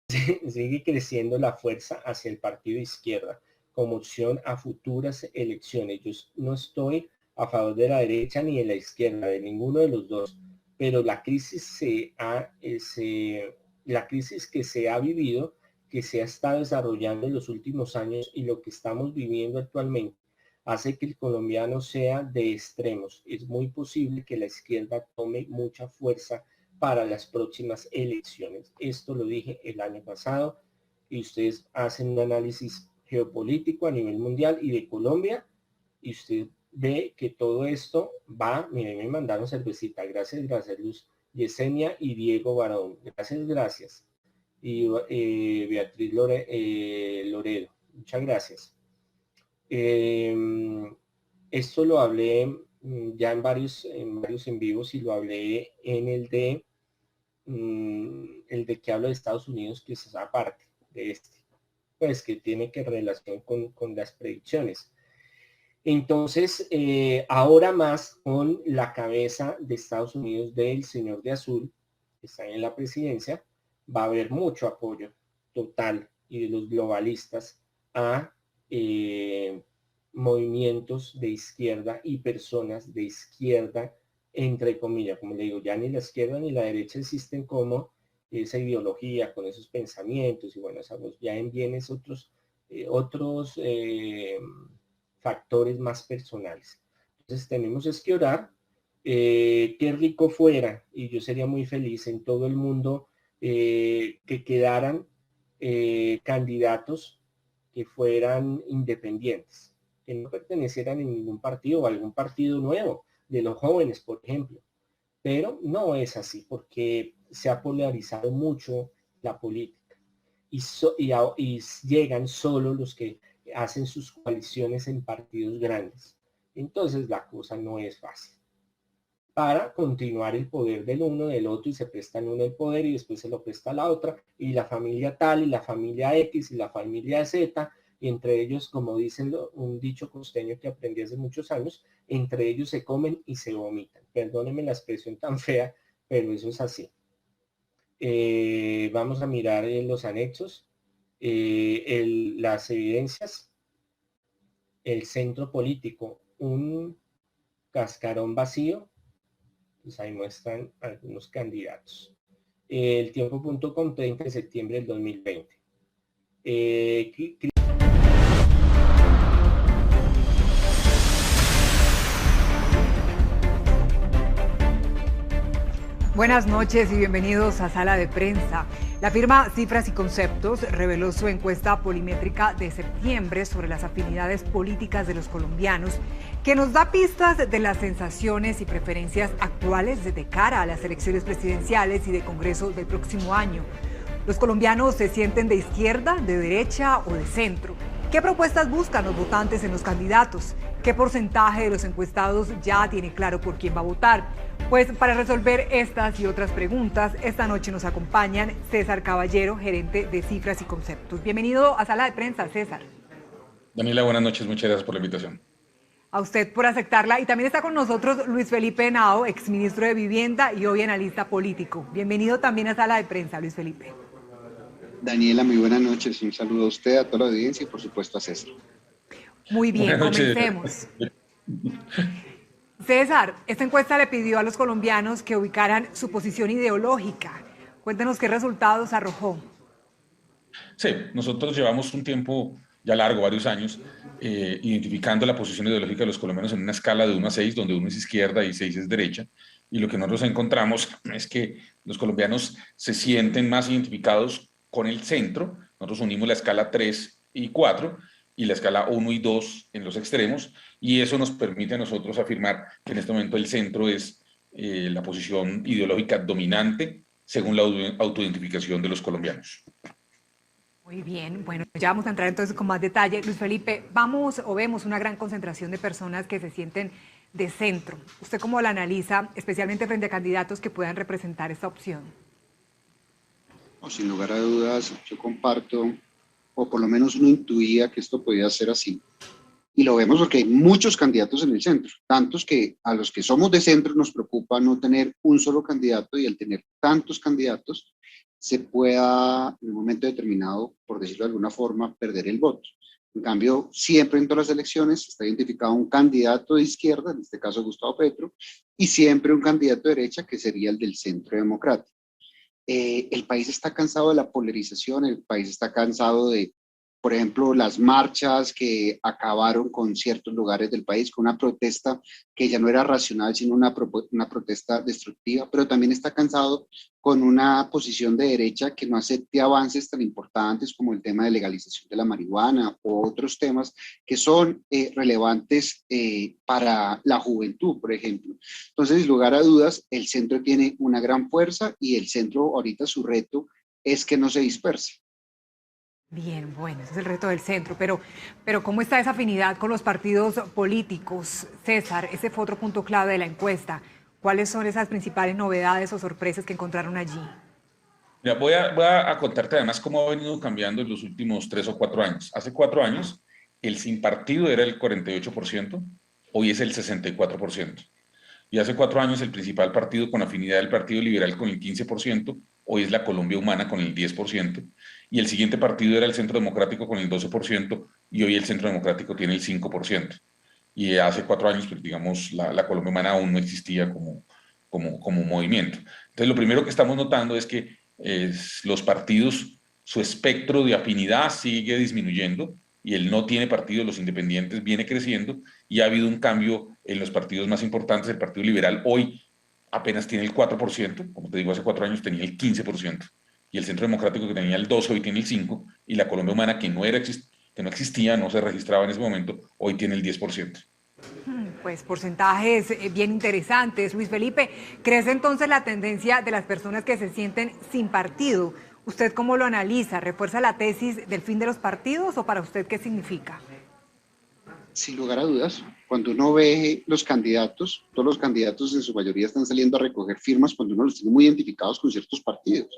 sigue creciendo la fuerza hacia el partido de izquierda como opción a futuras elecciones. Yo no estoy a favor de la derecha ni de la izquierda, de ninguno de los dos, pero la crisis la crisis que se ha vivido, que se ha estado desarrollando en los últimos años y lo que estamos viviendo actualmente, hace que el colombiano sea de extremos. Es muy posible que la izquierda tome mucha fuerza para las próximas elecciones. Esto lo dije el año pasado y ustedes hacen un análisis geopolítico a nivel mundial y de Colombia y usted ve que todo esto va, miren, me mandaron cervecita, gracias, gracias Luz, Yesenia y Diego Barón, gracias, gracias. Y Beatriz Loredo, muchas gracias. Esto lo hablé ya en varios en vivos y lo hablé en el de que hablo de Estados Unidos, que es aparte de pues que tiene que relación con las predicciones. Entonces, ahora más con la cabeza de Estados Unidos del señor de azul, que está en la presidencia, va a haber mucho apoyo total y de los globalistas a movimientos de izquierda y personas de izquierda, entre comillas, como le digo, ya ni la izquierda ni la derecha existen como esa ideología, con esos pensamientos, y bueno, ya en bienes otros factores más personales. Entonces tenemos que orar, qué rico fuera, y yo sería muy feliz en todo el mundo, que quedaran candidatos que fueran independientes, que no pertenecieran a ningún partido o a algún partido nuevo, de los jóvenes, por ejemplo. Pero no es así, porque se ha polarizado mucho la política y llegan solo los que hacen sus coaliciones en partidos grandes. Entonces la cosa no es fácil. Para continuar el poder del uno, del otro, y se prestan uno el poder y después se lo presta a la otra, y la familia tal, y la familia X, y la familia Z, y entre ellos, como dicen un dicho costeño que aprendí hace muchos años, entre ellos se comen y se vomitan. Perdónenme la expresión tan fea, pero eso es así. Vamos a mirar en los anexos, las evidencias, el centro político, un cascarón vacío. Pues ahí muestran algunos candidatos. El tiempo.com, 30 de septiembre del 2020. Buenas noches y bienvenidos a Sala de Prensa. La firma Cifras y Conceptos reveló su encuesta polimétrica de septiembre sobre las afinidades políticas de los colombianos, que nos da pistas de las sensaciones y preferencias actuales de cara a las elecciones presidenciales y de Congreso del próximo año. ¿Los colombianos se sienten de izquierda, de derecha o de centro? ¿Qué propuestas buscan los votantes en los candidatos? ¿Qué porcentaje de los encuestados ya tiene claro por quién va a votar? Pues para resolver estas y otras preguntas, esta noche nos acompañan César Caballero, gerente de Cifras y Conceptos. Bienvenido a Sala de Prensa, César. Daniela, buenas noches, muchas gracias por la invitación. A usted por aceptarla. Y también está con nosotros Luis Felipe Henao, exministro de Vivienda y hoy analista político. Bienvenido también a Sala de Prensa, Luis Felipe. Daniela, muy buenas noches. Un saludo a usted, a toda la audiencia y por supuesto a César. Muy bien, comencemos. César, esta encuesta le pidió a los colombianos que ubicaran su posición ideológica. Cuéntenos qué resultados arrojó. Sí, nosotros llevamos un tiempo ya largo, varios años, identificando la posición ideológica de los colombianos en una escala de 1 a 6, donde 1 es izquierda y 6 es derecha. Y lo que nosotros encontramos es que los colombianos se sienten más identificados con el centro. Nosotros unimos la escala 3 y 4 y la escala 1 y 2 en los extremos, y eso nos permite a nosotros afirmar que en este momento el centro es la posición ideológica dominante según la autoidentificación de los colombianos. Muy bien, bueno, ya vamos a entrar entonces con más detalle. Luis Felipe, vemos una gran concentración de personas que se sienten de centro. ¿Usted cómo la analiza, especialmente frente a candidatos que puedan representar esta opción? No, sin lugar a dudas, yo comparto, o por lo menos uno intuía que esto podía ser así. Y lo vemos porque hay muchos candidatos en el centro, tantos que a los que somos de centro nos preocupa no tener un solo candidato, y el tener tantos candidatos se pueda en un momento determinado, por decirlo de alguna forma, perder el voto. En cambio, siempre en todas las elecciones está identificado un candidato de izquierda, en este caso Gustavo Petro, y siempre un candidato de derecha, que sería el del Centro Democrático. El país está cansado de la polarización, el país está cansado de, por ejemplo, las marchas que acabaron con ciertos lugares del país, con una protesta que ya no era racional, sino una protesta destructiva, pero también está cansado con una posición de derecha que no acepte avances tan importantes como el tema de legalización de la marihuana o otros temas que son relevantes para la juventud, por ejemplo. Entonces, sin lugar a dudas, el centro tiene una gran fuerza y el centro ahorita su reto es que no se disperse. Bien, bueno, ese es el reto del centro, pero ¿cómo está esa afinidad con los partidos políticos? César, ese fue otro punto clave de la encuesta. ¿Cuáles son esas principales novedades o sorpresas que encontraron allí? Mira, voy a contarte además cómo ha venido cambiando en los últimos 3 o 4 años. Hace 4 años, el sin partido era el 48%, hoy es el 64%. Y hace 4 años, el principal partido con afinidad del Partido Liberal con el 15%, hoy es la Colombia Humana con el 10%. Y el siguiente partido era el Centro Democrático con el 12%, y hoy el Centro Democrático tiene el 5%. Y hace 4 años, pues, digamos, la Colombia Humana aún no existía como movimiento. Entonces, lo primero que estamos notando es que los partidos, su espectro de afinidad sigue disminuyendo y el no tiene partido, los independientes, viene creciendo y ha habido un cambio en los partidos más importantes. El Partido Liberal hoy apenas tiene el 4%, como te digo, hace 4 años tenía el 15%, y el Centro Democrático, que tenía el 12%, hoy tiene el 5%, y la Colombia Humana, que no existía, no se registraba en ese momento, hoy tiene el 10%. Pues porcentajes bien interesantes. Luis Felipe, ¿crece entonces la tendencia de las personas que se sienten sin partido? ¿Usted cómo lo analiza? ¿Refuerza la tesis del fin de los partidos o para usted qué significa? Sin lugar a dudas, cuando uno ve los candidatos, todos los candidatos en su mayoría están saliendo a recoger firmas cuando uno los tiene muy identificados con ciertos partidos.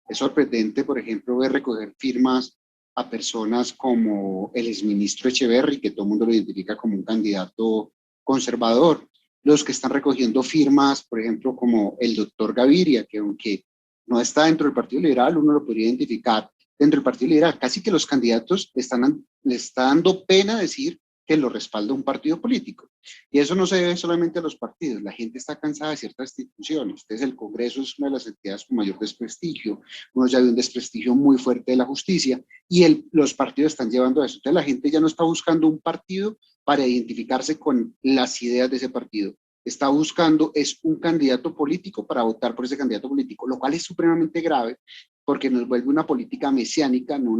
Es sorprendente, por ejemplo, ver recoger firmas a personas como el exministro Echeverry, que todo el mundo lo identifica como un candidato conservador. Los que están recogiendo firmas, por ejemplo, como el doctor Gaviria, que aunque no está dentro del Partido Liberal, uno lo podría identificar dentro del Partido Liberal. Casi que los candidatos le está dando pena decir que lo respalda un partido político. Y eso no se debe solamente a los partidos, la gente está cansada de ciertas instituciones. Entonces el Congreso es una de las entidades con mayor desprestigio, uno ya ve un desprestigio muy fuerte de la justicia y los partidos están llevando a eso. Entonces la gente ya no está buscando un partido para identificarse con las ideas de ese partido, está buscando es un candidato político para votar por ese candidato político, lo cual es supremamente grave porque nos vuelve una política mesiánica, no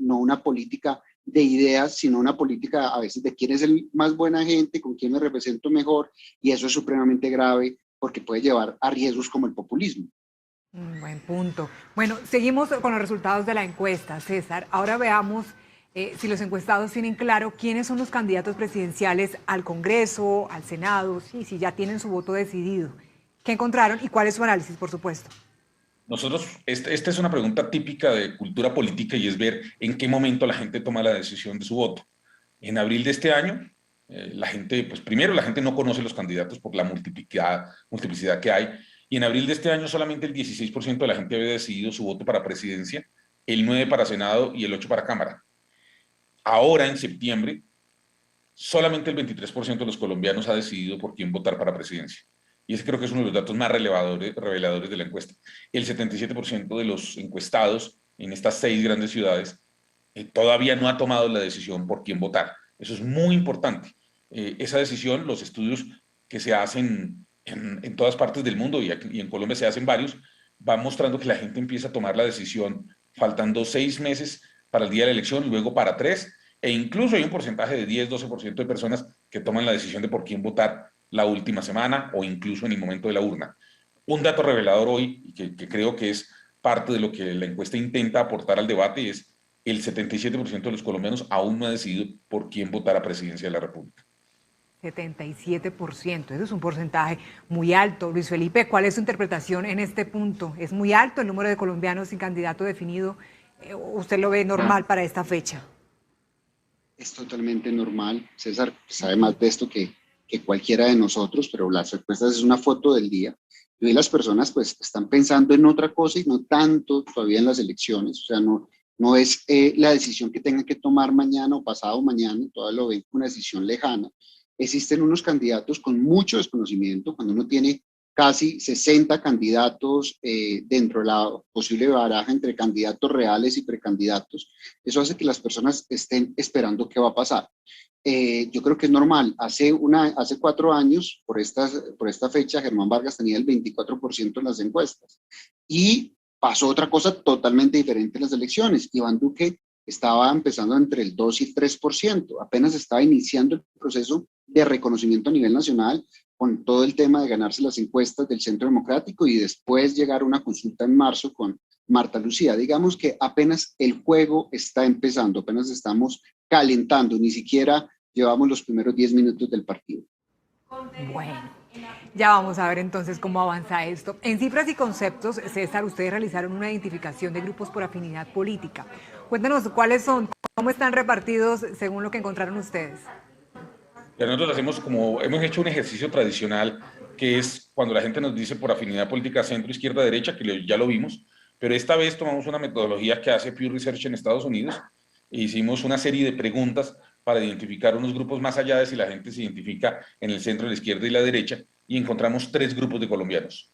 una política de ideas, sino una política a veces de quién es el más buena gente, con quién me represento mejor, y eso es supremamente grave porque puede llevar a riesgos como el populismo. Buen punto. Bueno, seguimos con los resultados de la encuesta, César. Ahora veamos si los encuestados tienen claro quiénes son los candidatos presidenciales al Congreso, al Senado, sí, si ya tienen su voto decidido. ¿Qué encontraron y cuál es su análisis, por supuesto? Nosotros, esta es una pregunta típica de cultura política y es ver en qué momento la gente toma la decisión de su voto. En abril de este año, la gente, pues primero la gente no conoce los candidatos por la multiplicidad que hay, y en abril de este año solamente el 16% de la gente había decidido su voto para presidencia, el 9% para Senado y el 8% para Cámara. Ahora, en septiembre, solamente el 23% de los colombianos ha decidido por quién votar para presidencia. Y ese creo que es uno de los datos más reveladores de la encuesta. El 77% de los encuestados en estas 6 grandes ciudades todavía no ha tomado la decisión por quién votar. Eso es muy importante. Esa decisión, los estudios que se hacen en todas partes del mundo y en Colombia se hacen varios, van mostrando que la gente empieza a tomar la decisión faltando 6 meses para el día de la elección, luego para 3, e incluso hay un porcentaje de 10-12% de personas que toman la decisión de por quién votar la última semana o incluso en el momento de la urna. Un dato revelador hoy, y que creo que es parte de lo que la encuesta intenta aportar al debate, es el 77% de los colombianos aún no ha decidido por quién votar a presidencia de la República. 77%, eso es un porcentaje muy alto. Luis Felipe, ¿cuál es su interpretación en este punto? ¿Es muy alto el número de colombianos sin candidato definido? ¿Usted lo ve normal para esta fecha? Es totalmente normal. César sabe más de esto que que cualquiera de nosotros, pero las encuestas es una foto del día. Y hoy las personas pues están pensando en otra cosa y no tanto todavía en las elecciones, o sea, no es la decisión que tengan que tomar mañana o pasado mañana, todavía lo ven como una decisión lejana. Existen unos candidatos con mucho desconocimiento, cuando uno tiene casi 60 candidatos dentro de la posible baraja entre candidatos reales y precandidatos. Eso hace que las personas estén esperando qué va a pasar. Yo creo que es normal. Hace 4 años, por esta fecha, Germán Vargas tenía el 24% en las encuestas. Y pasó otra cosa totalmente diferente en las elecciones. Iván Duque estaba empezando entre el 2 y el 3%. Apenas estaba iniciando el proceso de reconocimiento a nivel nacional con todo el tema de ganarse las encuestas del Centro Democrático y después llegar a una consulta en marzo con Marta Lucía. Digamos que apenas el juego está empezando, apenas estamos calentando, ni siquiera llevamos los primeros 10 minutos del partido. Bueno, ya vamos a ver entonces cómo avanza esto. En cifras y conceptos, César, ustedes realizaron una identificación de grupos por afinidad política. Cuéntanos cuáles son, cómo están repartidos según lo que encontraron ustedes. Nosotros hemos hecho un ejercicio tradicional, que es cuando la gente nos dice por afinidad política centro, izquierda, derecha, que ya lo vimos, pero esta vez tomamos una metodología que hace Pew Research en Estados Unidos e hicimos una serie de preguntas para identificar unos grupos más allá de si la gente se identifica en el centro, la izquierda y la derecha, y encontramos 3 grupos de colombianos.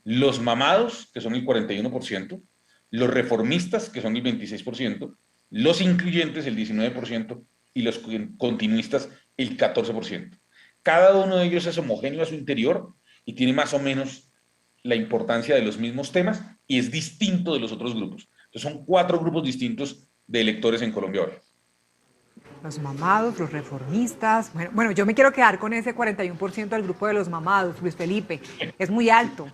Los mamados, que son el 41%, los reformistas, que son el 26%, los incluyentes, el 19%, y los continuistas, el 14%. Cada uno de ellos es homogéneo a su interior y tiene más o menos la importancia de los mismos temas y es distinto de los otros grupos. Entonces son 4 grupos distintos de electores en Colombia hoy. Los mamados, los reformistas. Bueno, yo me quiero quedar con ese 41% del grupo de los mamados, Luis Felipe. Es muy alto.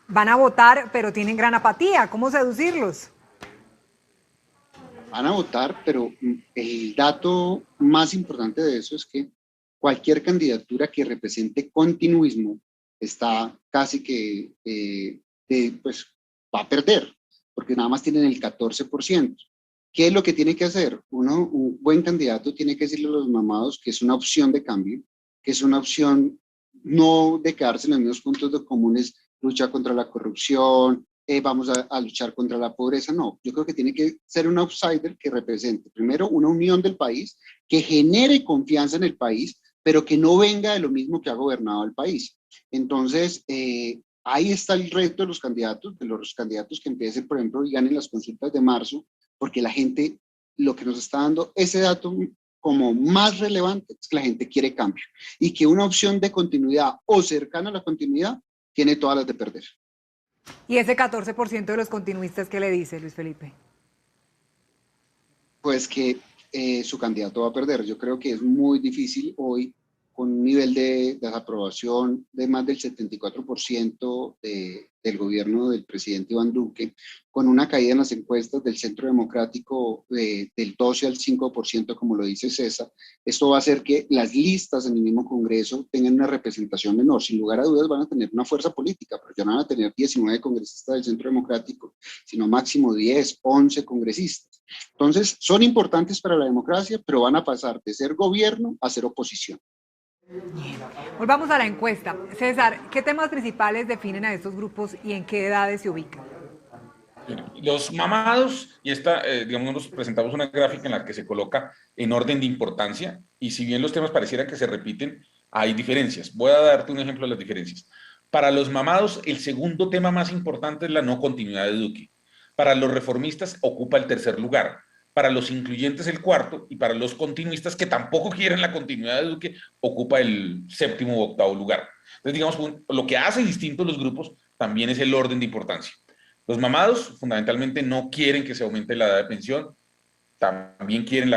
Van a votar, pero tienen gran apatía. ¿Cómo seducirlos? Van a votar, pero el dato más importante de eso es que cualquier candidatura que represente continuismo está casi que pues va a perder, porque nada más tienen el 14%. ¿Qué es lo que tiene que hacer? Un buen candidato tiene que decirle a los mamados que es una opción de cambio, que es una opción no de quedarse en los mismos puntos comunes, lucha contra la corrupción, vamos a luchar contra la pobreza. No, yo creo que tiene que ser un outsider que represente primero una unión del país, que genere confianza en el país, pero que no venga de lo mismo que ha gobernado el país. Entonces, ahí está el reto de los candidatos que empiecen, por ejemplo, y ganen las consultas de marzo, porque la gente, lo que nos está dando ese dato como más relevante es que la gente quiere cambio y que una opción de continuidad o cercana a la continuidad tiene todas las de perder. ¿Y ese 14% de los continuistas qué le dice, Luis Felipe? Pues que su candidato va a perder. Yo creo que es muy difícil hoy, con un nivel de desaprobación de más del 74% del gobierno del presidente Iván Duque, con una caída en las encuestas del Centro Democrático del 12 al 5%, como lo dice César. Esto va a hacer que las listas en el mismo Congreso tengan una representación menor. Sin lugar a dudas van a tener una fuerza política, pero ya no van a tener 19 congresistas del Centro Democrático, sino máximo 10, 11 congresistas. Entonces, son importantes para la democracia, pero van a pasar de ser gobierno a ser oposición. Bien. Volvamos a la encuesta. César, ¿qué temas principales definen a estos grupos y en qué edades se ubican? Los mamados, y digamos, nos presentamos una gráfica en la que se coloca en orden de importancia, y si bien los temas parecieran que se repiten, hay diferencias. Voy a darte un ejemplo de las diferencias. Para los mamados, el segundo tema más importante es la no continuidad de Duque. Para los reformistas, ocupa el 3er lugar. Para los incluyentes, el 4º, y para los continuistas, que tampoco quieren la continuidad de Duque, ocupa el 7º o 8º lugar. Entonces, digamos, lo que hace distintos los grupos también es el orden de importancia. Los mamados, fundamentalmente, no quieren que se aumente la edad de pensión, también quieren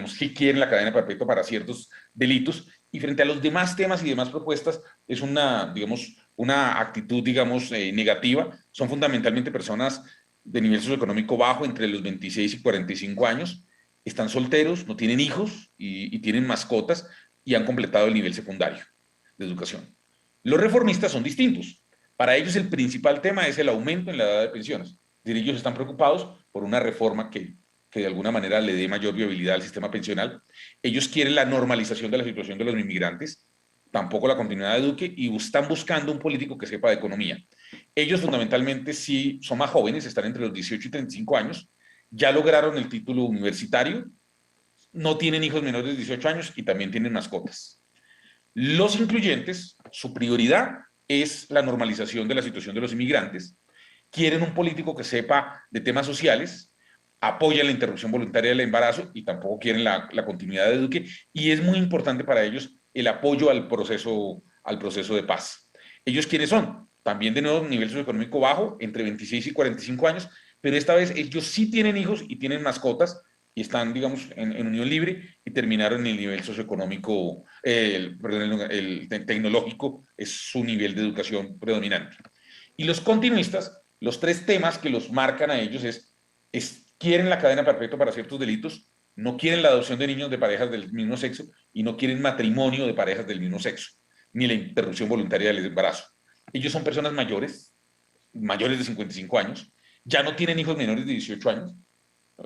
sí quieren la cadena perpetua para ciertos delitos, y frente a los demás temas y demás propuestas, es una actitud, negativa. Son fundamentalmente personas de nivel socioeconómico bajo, entre los 26 y 45 años, están solteros, no tienen hijos y tienen mascotas y han completado el nivel secundario de educación. Los reformistas son distintos. Para ellos el principal tema es el aumento en la edad de pensiones. Es decir, ellos están preocupados por una reforma que de alguna manera le dé mayor viabilidad al sistema pensional. Ellos quieren la normalización de la situación de los inmigrantes, tampoco la continuidad de Duque, y están buscando un político que sepa de economía. Ellos fundamentalmente sí son más jóvenes, están entre los 18 y 35 años, ya lograron el título universitario, no tienen hijos menores de 18 años y también tienen mascotas. Los incluyentes, su prioridad es la normalización de la situación de los inmigrantes, quieren un político que sepa de temas sociales, apoyan la interrupción voluntaria del embarazo y tampoco quieren la continuidad de Duque, y es muy importante para ellos el apoyo al proceso de paz. ¿Ellos quiénes son? También de nuevo nivel socioeconómico bajo, entre 26 y 45 años, pero esta vez ellos sí tienen hijos y tienen mascotas y están, digamos, en unión libre y terminaron en el nivel socioeconómico, el tecnológico es su nivel de educación predominante. Y los continuistas, los tres temas que los marcan a ellos quieren la cadena perpetua para ciertos delitos, no quieren la adopción de niños de parejas del mismo sexo y no quieren matrimonio de parejas del mismo sexo, ni la interrupción voluntaria del embarazo. Ellos son personas mayores de 55 años, ya no tienen hijos menores de 18 años,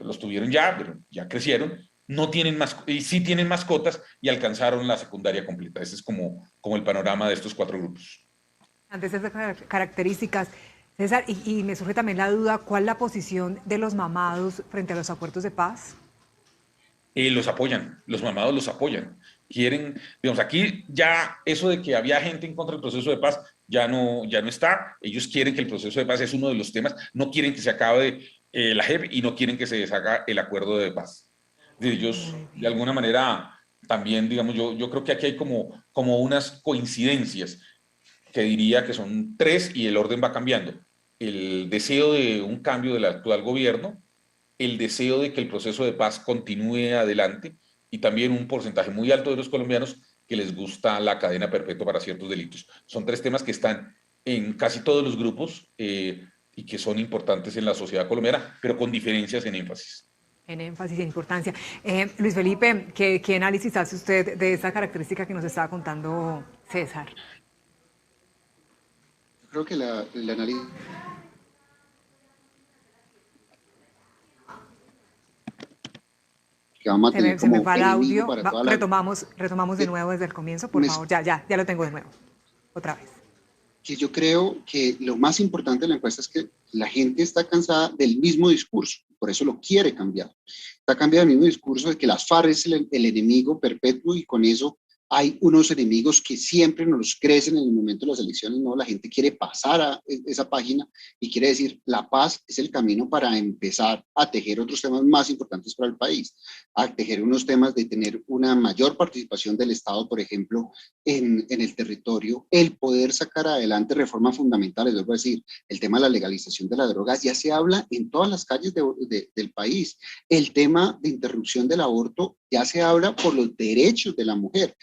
los tuvieron ya, pero ya crecieron, no tienen y sí tienen mascotas y alcanzaron la secundaria completa. Ese es como el panorama de estos cuatro grupos. Antes de esas características, César, y me surge también la duda, ¿cuál es la posición de los mamados frente a los acuerdos de paz? Los apoyan, los mamados los apoyan. Quieren, digamos, aquí ya eso de que había gente en contra del proceso de paz ya no está. Ellos quieren que el proceso de paz es uno de los temas, no quieren que se acabe la JEP y no quieren que se deshaga el acuerdo de paz. Ellos, de alguna manera, también, digamos, yo creo que aquí hay como unas coincidencias que diría que son tres y el orden va cambiando. El deseo de un cambio del actual gobierno, el deseo de que el proceso de paz continúe adelante y también un porcentaje muy alto de los colombianos que les gusta la cadena perpetua para ciertos delitos. Son tres temas que están en casi todos los grupos y que son importantes en la sociedad colombiana, pero con diferencias en énfasis. En énfasis y en importancia. Luis Felipe, ¿qué análisis hace usted de esa característica que nos estaba contando César? Creo que el análisis que va a mantener se me como va el audio. para toda Retomamos de nuevo desde el comienzo, por favor. Ya lo tengo de nuevo. Otra vez. Que yo creo que lo más importante de la encuesta es que la gente está cansada del mismo discurso, por eso lo quiere cambiar. Está cambiando el mismo discurso de que las FARC es el enemigo perpetuo y con eso hay unos enemigos que siempre nos crecen en el momento de las elecciones, no, la gente quiere pasar a esa página y quiere decir, la paz es el camino para empezar a tejer otros temas más importantes para el país, a tejer unos temas de tener una mayor participación del Estado, por ejemplo, en el territorio, el poder sacar adelante reformas fundamentales, es decir, el tema de la legalización de la droga ya se habla en todas las calles del país, el tema de interrupción del aborto ya se habla por los derechos de la mujer.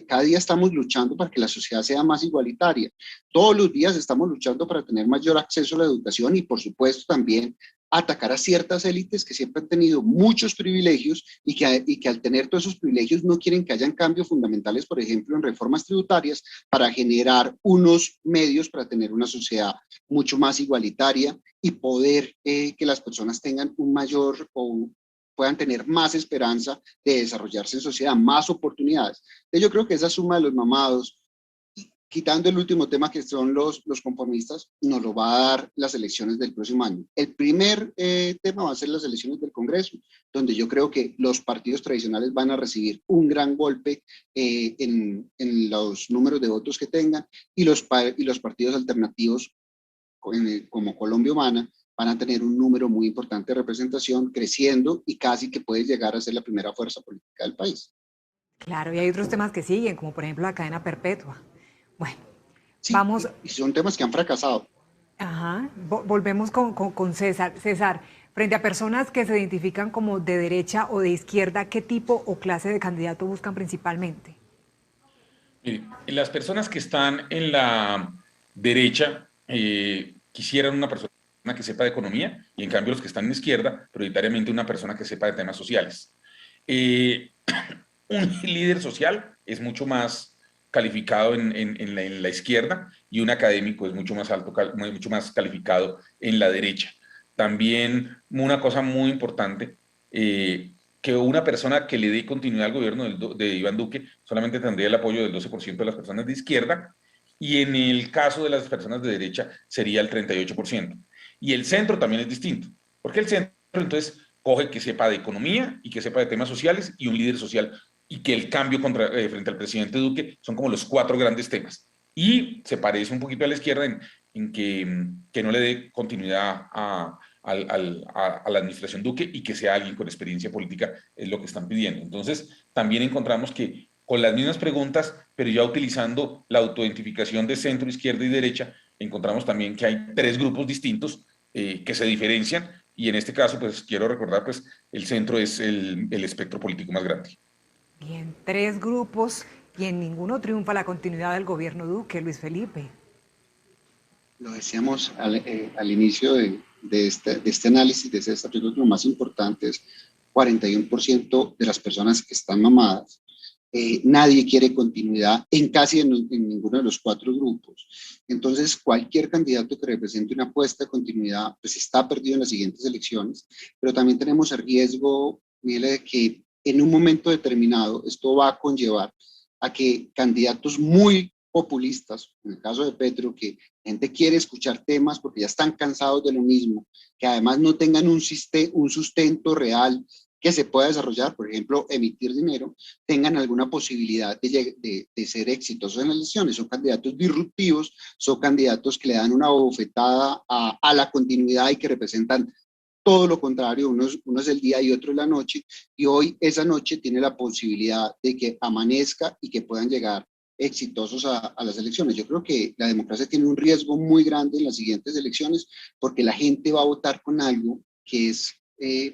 Cada día estamos luchando para que la sociedad sea más igualitaria. Todos los días estamos luchando para tener mayor acceso a la educación y, por supuesto, también atacar a ciertas élites que siempre han tenido muchos privilegios y que al tener todos esos privilegios no quieren que hayan cambios fundamentales, por ejemplo, en reformas tributarias para generar unos medios para tener una sociedad mucho más igualitaria y poder que las personas tengan un mayor puedan tener más esperanza de desarrollarse en sociedad, más oportunidades. Yo creo que esa suma de los mamados, quitando el último tema que son los conformistas, nos lo va a dar las elecciones del próximo año. El primer tema va a ser las elecciones del Congreso, donde yo creo que los partidos tradicionales van a recibir un gran golpe en los números de votos que tengan y los partidos alternativos como Colombia Humana van a tener un número muy importante de representación, creciendo y casi que puede llegar a ser la primera fuerza política del país. Claro, y hay otros temas que siguen, como por ejemplo la cadena perpetua. Bueno, sí, vamos... Y son temas que han fracasado. Ajá, volvemos con César. César, frente a personas que se identifican como de derecha o de izquierda, ¿qué tipo o clase de candidato buscan principalmente? Mire, las personas que están en la derecha quisieran una persona que sepa de economía y en cambio los que están en la izquierda, prioritariamente una persona que sepa de temas sociales. Un líder social es mucho más calificado en la izquierda y un académico es mucho más calificado en la derecha. También una cosa muy importante, que una persona que le dé continuidad al gobierno de Iván Duque solamente tendría el apoyo del 12% de las personas de izquierda, y en el caso de las personas de derecha sería el 38%. Y el centro también es distinto, porque el centro entonces coge que sepa de economía y que sepa de temas sociales y un líder social, y que el cambio frente al presidente Duque son como los 4 grandes temas. Y se parece un poquito a la izquierda en que no le dé continuidad a la administración Duque y que sea alguien con experiencia política, es lo que están pidiendo. Entonces, también encontramos que con las mismas preguntas, pero ya utilizando la autoidentificación de centro, izquierda y derecha, encontramos también que hay 3 grupos distintos que se diferencian, y en este caso, pues quiero recordar, pues el centro es el espectro político más grande. Bien, 3 grupos y en ninguno triunfa la continuidad del gobierno Duque, Luis Felipe. Lo decíamos al inicio de este análisis, de este desarrollo, lo más importante es 41% de las personas que están mamadas. Nadie quiere continuidad en casi en ninguno de los 4 grupos. Entonces, cualquier candidato que represente una apuesta de continuidad, pues está perdido en las siguientes elecciones, pero también tenemos el riesgo, Miguel, de que en un momento determinado esto va a conllevar a que candidatos muy populistas, en el caso de Petro, que la gente quiere escuchar temas porque ya están cansados de lo mismo, que además no tengan un sustento real que se pueda desarrollar, por ejemplo, emitir dinero, tengan alguna posibilidad de ser exitosos en las elecciones. Son candidatos disruptivos, son candidatos que le dan una bofetada a la continuidad y que representan todo lo contrario, uno es el día y otro es la noche, y hoy esa noche tiene la posibilidad de que amanezca y que puedan llegar exitosos a las elecciones. Yo creo que la democracia tiene un riesgo muy grande en las siguientes elecciones porque la gente va a votar con algo que es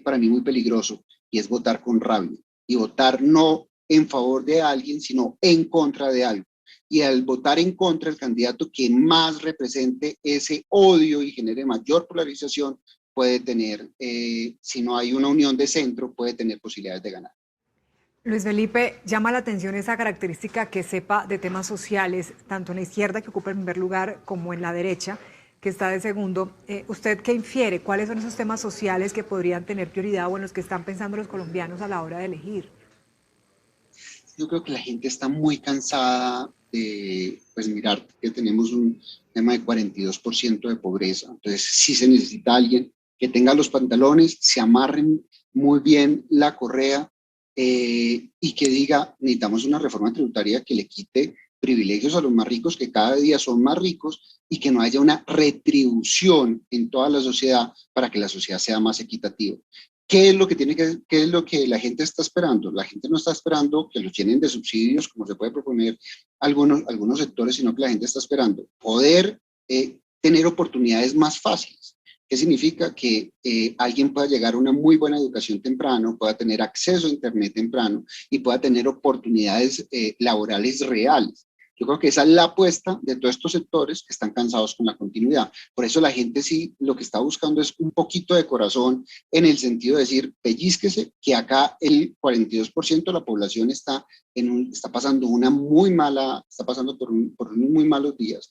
para mí muy peligroso, y es votar con rabia, y votar no en favor de alguien, sino en contra de algo. Y al votar en contra, el candidato que más represente ese odio y genere mayor polarización puede tener, si no hay una unión de centro, puede tener posibilidades de ganar. Luis Felipe, llama la atención esa característica que sepa de temas sociales, tanto en la izquierda, que ocupa el primer lugar, como en la derecha, que está de segundo. ¿Usted qué infiere? ¿Cuáles son esos temas sociales que podrían tener prioridad o en los que están pensando los colombianos a la hora de elegir? Yo creo que la gente está muy cansada de, pues mirar que tenemos un tema de 42% de pobreza. Entonces sí se necesita alguien que tenga los pantalones, se amarren muy bien la correa y que diga, necesitamos una reforma tributaria que le quite privilegios a los más ricos, que cada día son más ricos, y que no haya una retribución en toda la sociedad para que la sociedad sea más equitativa. ¿Qué es lo que qué es lo que la gente está esperando? La gente no está esperando que los llenen de subsidios, como se puede proponer algunos sectores, sino que la gente está esperando poder tener oportunidades más fáciles. ¿Qué significa? Que alguien pueda llegar a una muy buena educación temprano, pueda tener acceso a Internet temprano y pueda tener oportunidades laborales reales. Yo creo que esa es la apuesta de todos estos sectores que están cansados con la continuidad. Por eso la gente sí lo que está buscando es un poquito de corazón, en el sentido de decir, pellízquese, que acá el 42% de la población está pasando está pasando por unos muy malos días.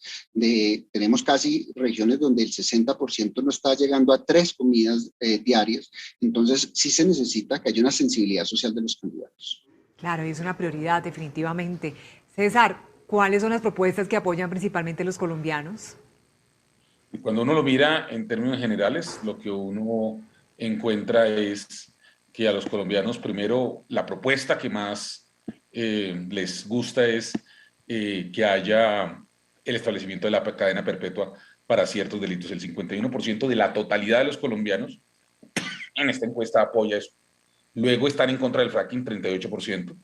Tenemos casi regiones donde el 60% no está llegando a 3 comidas diarias. Entonces sí se necesita que haya una sensibilidad social de los candidatos. Claro, y es una prioridad definitivamente. César, ¿cuáles son las propuestas que apoyan principalmente los colombianos? Cuando uno lo mira en términos generales, lo que uno encuentra es que a los colombianos, primero, la propuesta que más les gusta es que haya el establecimiento de la cadena perpetua para ciertos delitos. El 51% de la totalidad de los colombianos en esta encuesta apoya eso. Luego están en contra del fracking, 38%.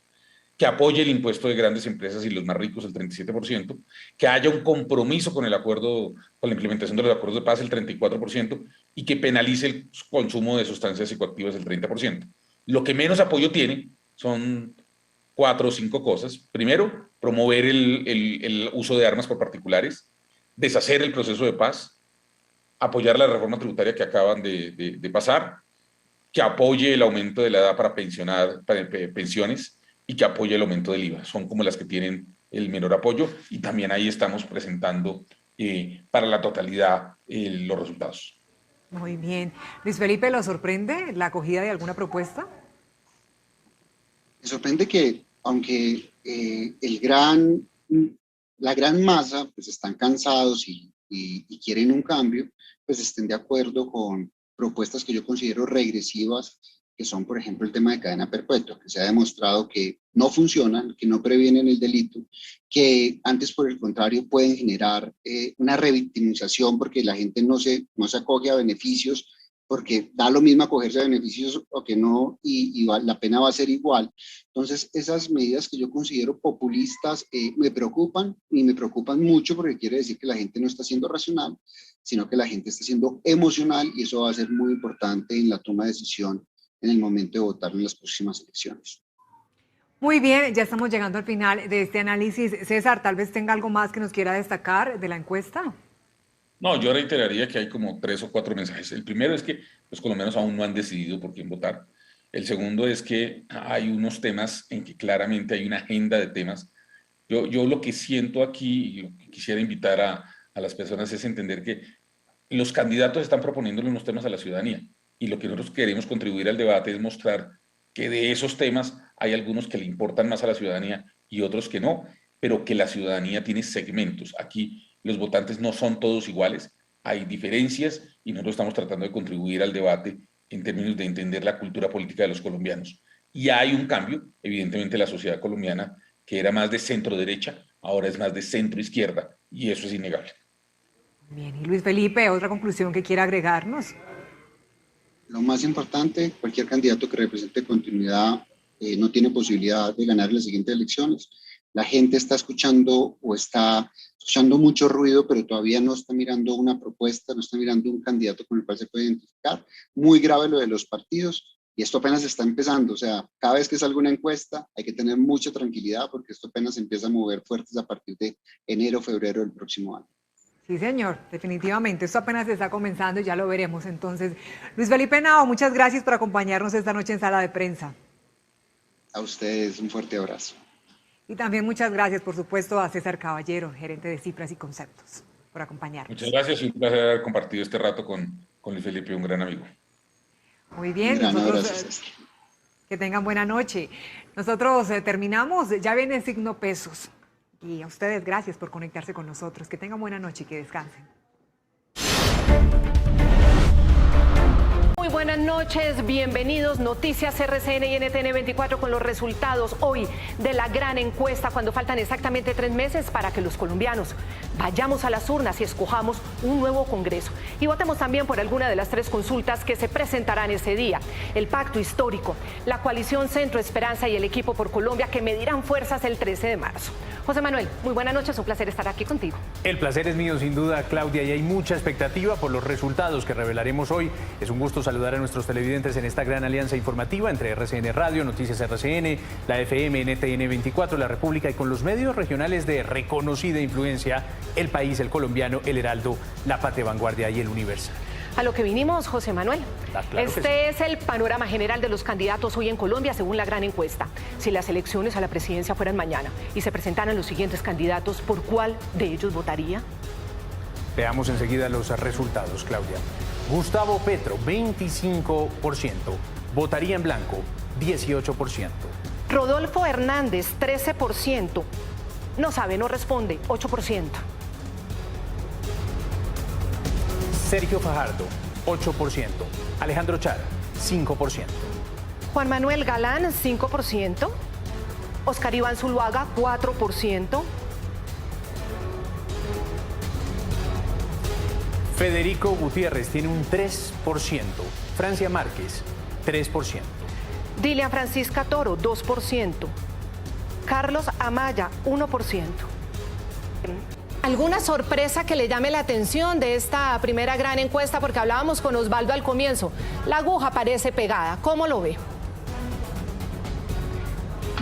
Que apoye el impuesto de grandes empresas y los más ricos, el 37%, que haya un compromiso con el acuerdo, con la implementación de los acuerdos de paz, el 34%, y que penalice el consumo de sustancias psicoactivas, el 30%. Lo que menos apoyo tiene son 4 o 5 cosas. Primero, promover el uso de armas por particulares, deshacer el proceso de paz, apoyar la reforma tributaria que acaban de pasar, que apoye el aumento de la edad para pensiones, y que apoye el aumento del IVA. Son como las que tienen el menor apoyo, y también ahí estamos presentando para la totalidad los resultados. Muy bien. Luis Felipe, ¿lo sorprende la acogida de alguna propuesta? Me sorprende que, aunque la gran masa pues están cansados y quieren un cambio, pues estén de acuerdo con propuestas que yo considero regresivas, que son, por ejemplo, el tema de cadena perpetua, que se ha demostrado que no funcionan, que no previenen el delito, que antes, por el contrario, pueden generar una revictimización porque la gente no se acoge a beneficios, porque da lo mismo acogerse a beneficios o que no, y la pena va a ser igual. Entonces, esas medidas que yo considero populistas me preocupan, y me preocupan mucho porque quiere decir que la gente no está siendo racional, sino que la gente está siendo emocional, y eso va a ser muy importante en la toma de decisión en el momento de votar en las próximas elecciones. Muy bien, ya estamos llegando al final de este análisis. César, tal vez tenga algo más que nos quiera destacar de la encuesta. No, yo reiteraría que hay como 3 o 4 mensajes. El primero es que los colombianos aún no han decidido por quién votar. El segundo es que hay unos temas en que claramente hay una agenda de temas. Yo lo que siento aquí, y lo que quisiera invitar a las personas, es entender que los candidatos están proponiéndole unos temas a la ciudadanía, y lo que nosotros queremos contribuir al debate es mostrar que de esos temas hay algunos que le importan más a la ciudadanía y otros que no, pero que la ciudadanía tiene segmentos. Aquí los votantes no son todos iguales, hay diferencias, y nosotros estamos tratando de contribuir al debate en términos de entender la cultura política de los colombianos. Y hay un cambio, evidentemente la sociedad colombiana, que era más de centro-derecha, ahora es más de centro-izquierda, y eso es innegable. Bien, y Luis Felipe, ¿otra conclusión que quiera agregarnos? Lo más importante, cualquier candidato que represente continuidad no tiene posibilidad de ganar las siguientes elecciones. La gente está escuchando mucho ruido, pero todavía no está mirando una propuesta, no está mirando un candidato con el cual se puede identificar. Muy grave lo de los partidos, y esto apenas está empezando. O sea, cada vez que salga una encuesta hay que tener mucha tranquilidad, porque esto apenas empieza a mover fuertes a partir de enero, febrero del próximo año. Sí, señor, definitivamente. Esto apenas está comenzando y ya lo veremos. Entonces, Luis Felipe Henao, muchas gracias por acompañarnos esta noche en Sala de Prensa. A ustedes un fuerte abrazo. Y también muchas gracias, por supuesto, a César Caballero, gerente de Cifras y Conceptos, por acompañarnos. Muchas gracias, y un placer haber compartido este rato con Luis Felipe, un gran amigo. Muy bien, nosotros, que tengan buena noche. Nosotros terminamos, ya viene Signo Pesos. Y a ustedes, gracias por conectarse con nosotros. Que tengan buena noche y que descansen. Muy buenas noches, bienvenidos. Noticias RCN y NTN 24 con los resultados hoy de la gran encuesta, cuando faltan exactamente 3 meses para que los colombianos vayamos a las urnas y escojamos un nuevo Congreso. Y votemos también por alguna de las 3 consultas que se presentarán ese día. El Pacto Histórico, la Coalición Centro Esperanza y el Equipo por Colombia, que medirán fuerzas el 13 de marzo. José Manuel, muy buenas noches, un placer estar aquí contigo. El placer es mío, sin duda, Claudia, y hay mucha expectativa por los resultados que revelaremos hoy. Es un gusto saludar a nuestros televidentes en esta gran alianza informativa entre RCN Radio, Noticias RCN, la FM, NTN 24, La República, y con los medios regionales de reconocida influencia, El País, El Colombiano, El Heraldo, La Patria, Vanguardia y El Universal. A lo que vinimos, José Manuel. Claro Este es el panorama general de los candidatos hoy en Colombia, según la gran encuesta. Si las elecciones a la presidencia fueran mañana y se presentaran los siguientes candidatos, ¿por cuál de ellos votaría? Veamos enseguida los resultados, Claudia. Gustavo Petro, 25%. Votaría en blanco, 18%. Rodolfo Hernández, 13%. No sabe, no responde, 8%. Sergio Fajardo, 8%. Alejandro Char, 5%. Juan Manuel Galán, 5%. Oscar Iván Zuluaga, 4%. Federico Gutiérrez tiene un 3%. Francia Márquez, 3%. Dilian Francisca Toro, 2%. Carlos Amaya, 1%. ¿Alguna sorpresa que le llame la atención de esta primera gran encuesta? Porque hablábamos con Osvaldo al comienzo. La aguja parece pegada. ¿Cómo lo ve?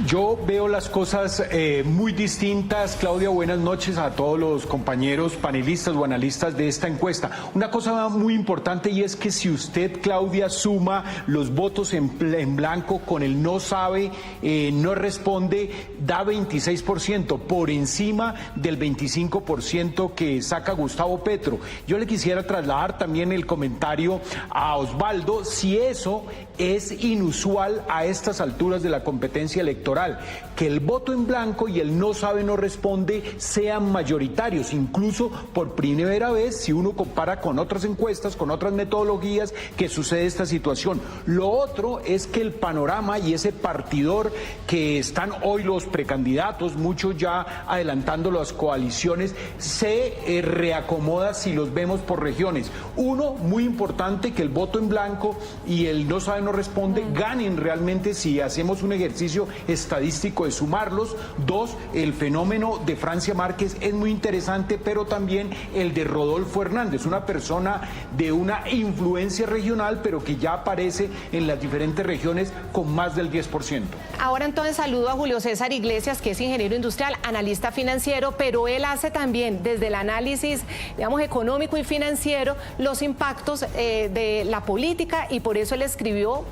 Yo veo las cosas muy distintas. Claudia, buenas noches a todos los compañeros panelistas o analistas de esta encuesta. Una cosa muy importante, y es que si usted, Claudia, suma los votos en blanco con el no sabe, no responde, da 26%, por encima del 25% que saca Gustavo Petro. Yo le quisiera trasladar también el comentario a Osvaldo, si eso es inusual a estas alturas de la competencia electoral, que el voto en blanco y el no sabe, no responde sean mayoritarios, incluso por primera vez, si uno compara con otras encuestas, con otras metodologías, que sucede esta situación. Lo otro es que el panorama y ese partidor que están hoy los precandidatos, muchos ya adelantando las coaliciones, se reacomoda si los vemos por regiones. Uno, muy importante, que el voto en blanco y el no sabe, no responde ganen realmente si hacemos un ejercicio estadístico de sumarlos. Dos, el fenómeno de Francia Márquez es muy interesante, pero también el de Rodolfo Hernández, una persona de una influencia regional, pero que ya aparece en las diferentes regiones con más del 10%. Ahora entonces saludo a Julio César Iglesias, que es ingeniero industrial, analista financiero, pero él hace también desde el análisis, digamos, económico y financiero, los impactos de la política, y por eso él escribió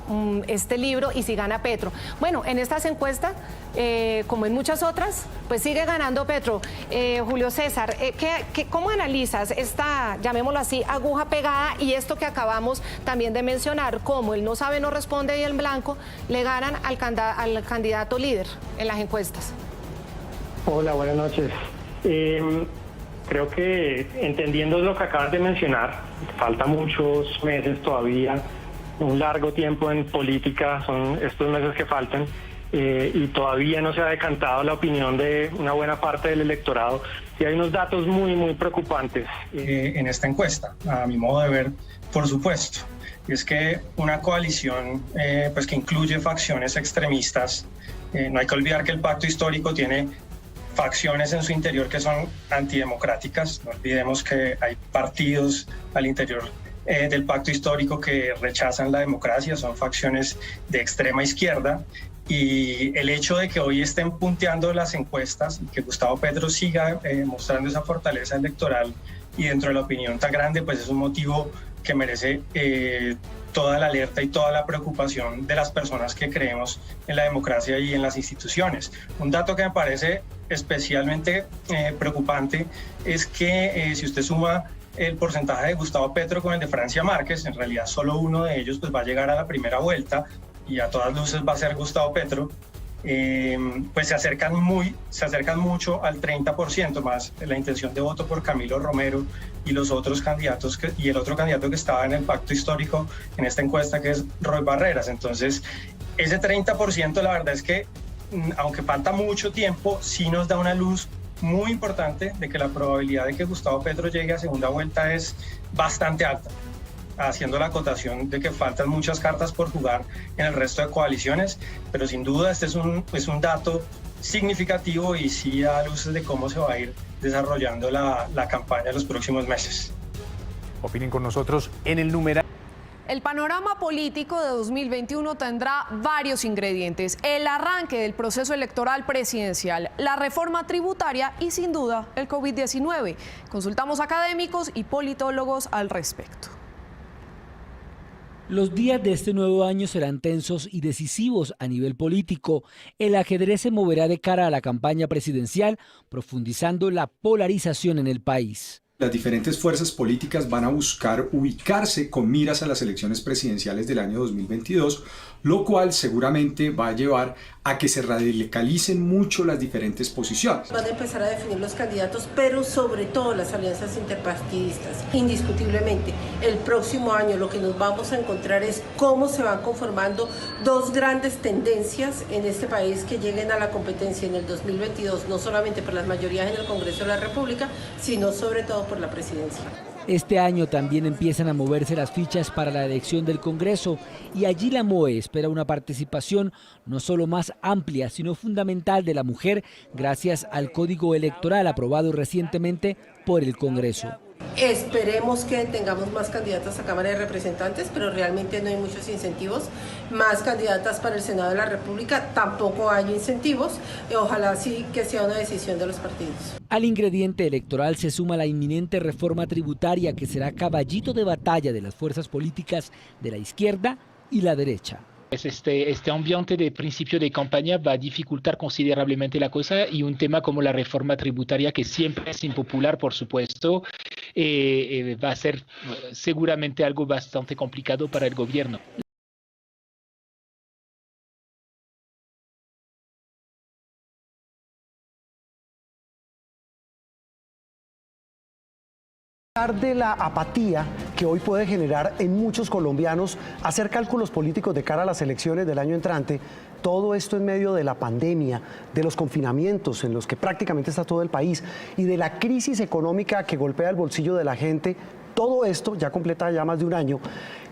este libro, Y si gana Petro. Bueno, en estas encuestas, como en muchas otras, pues sigue ganando Petro. Julio César, ¿cómo analizas esta, llamémoslo así, aguja pegada, y esto que acabamos también de mencionar, cómo el no sabe, no responde y el blanco le ganan al candidato líder en las encuestas? Hola, buenas noches. Creo que entendiendo lo que acabas de mencionar, falta muchos meses todavía, un largo tiempo en política, son estos meses que faltan, y todavía no se ha decantado la opinión de una buena parte del electorado. Y hay unos datos muy, muy preocupantes en esta encuesta, a mi modo de ver, por supuesto. Y es que una coalición pues que incluye facciones extremistas, no hay que olvidar que el pacto histórico tiene facciones en su interior que son antidemocráticas. No olvidemos que hay partidos al interior del pacto histórico que rechazan la democracia, son facciones de extrema izquierda, y el hecho de que hoy estén punteando las encuestas y que Gustavo Petro siga mostrando esa fortaleza electoral y dentro de la opinión tan grande, pues es un motivo que merece toda la alerta y toda la preocupación de las personas que creemos en la democracia y en las instituciones. Un dato que me parece especialmente preocupante es que si usted suma el porcentaje de Gustavo Petro con el de Francia Márquez, en realidad solo uno de ellos pues va a llegar a la primera vuelta y a todas luces va a ser Gustavo Petro, pues se acercan mucho al 30%, más la intención de voto por Camilo Romero y los otros candidatos y el otro candidato que estaba en el pacto histórico en esta encuesta, que es Roy Barreras. Entonces ese 30% la verdad es que aunque falta mucho tiempo, sí nos da una luz muy importante de que la probabilidad de que Gustavo Petro llegue a segunda vuelta es bastante alta, haciendo la acotación de que faltan muchas cartas por jugar en el resto de coaliciones, pero sin duda este es un dato significativo y sí da luces de cómo se va a ir desarrollando la campaña en los próximos meses. Opinen con nosotros en el numeral. El panorama político de 2021 tendrá varios ingredientes: el arranque del proceso electoral presidencial, la reforma tributaria y, sin duda, el COVID-19. Consultamos académicos y politólogos al respecto. Los días de este nuevo año serán tensos y decisivos a nivel político. El ajedrez se moverá de cara a la campaña presidencial, profundizando la polarización en el país. Las diferentes fuerzas políticas van a buscar ubicarse con miras a las elecciones presidenciales del año 2022, lo cual seguramente va a llevar a que se radicalicen mucho las diferentes posiciones. Van a empezar a definir los candidatos, pero sobre todo las alianzas interpartidistas. Indiscutiblemente, el próximo año lo que nos vamos a encontrar es cómo se van conformando dos grandes tendencias en este país que lleguen a la competencia en el 2022, no solamente por las mayorías en el Congreso de la República, sino sobre todo por la presidencia. Este año también empiezan a moverse las fichas para la elección del Congreso, y allí la MOE espera una participación no solo más amplia, sino fundamental de la mujer, gracias al Código Electoral aprobado recientemente por el Congreso. Esperemos que tengamos más candidatas a Cámara de Representantes, pero realmente no hay muchos incentivos. Más candidatas para el Senado de la República, tampoco hay incentivos. Ojalá sí que sea una decisión de los partidos. Al ingrediente electoral se suma la inminente reforma tributaria que será caballito de batalla de las fuerzas políticas de la izquierda y la derecha. Este ambiente de principio de campaña va a dificultar considerablemente la cosa, y un tema como la reforma tributaria, que siempre es impopular, por supuesto, va a ser seguramente algo bastante complicado para el gobierno. De la apatía que hoy puede generar en muchos colombianos hacer cálculos políticos de cara a las elecciones del año entrante, todo esto en medio de la pandemia, de los confinamientos en los que prácticamente está todo el país y de la crisis económica que golpea el bolsillo de la gente. Todo esto ya completa ya más de un año.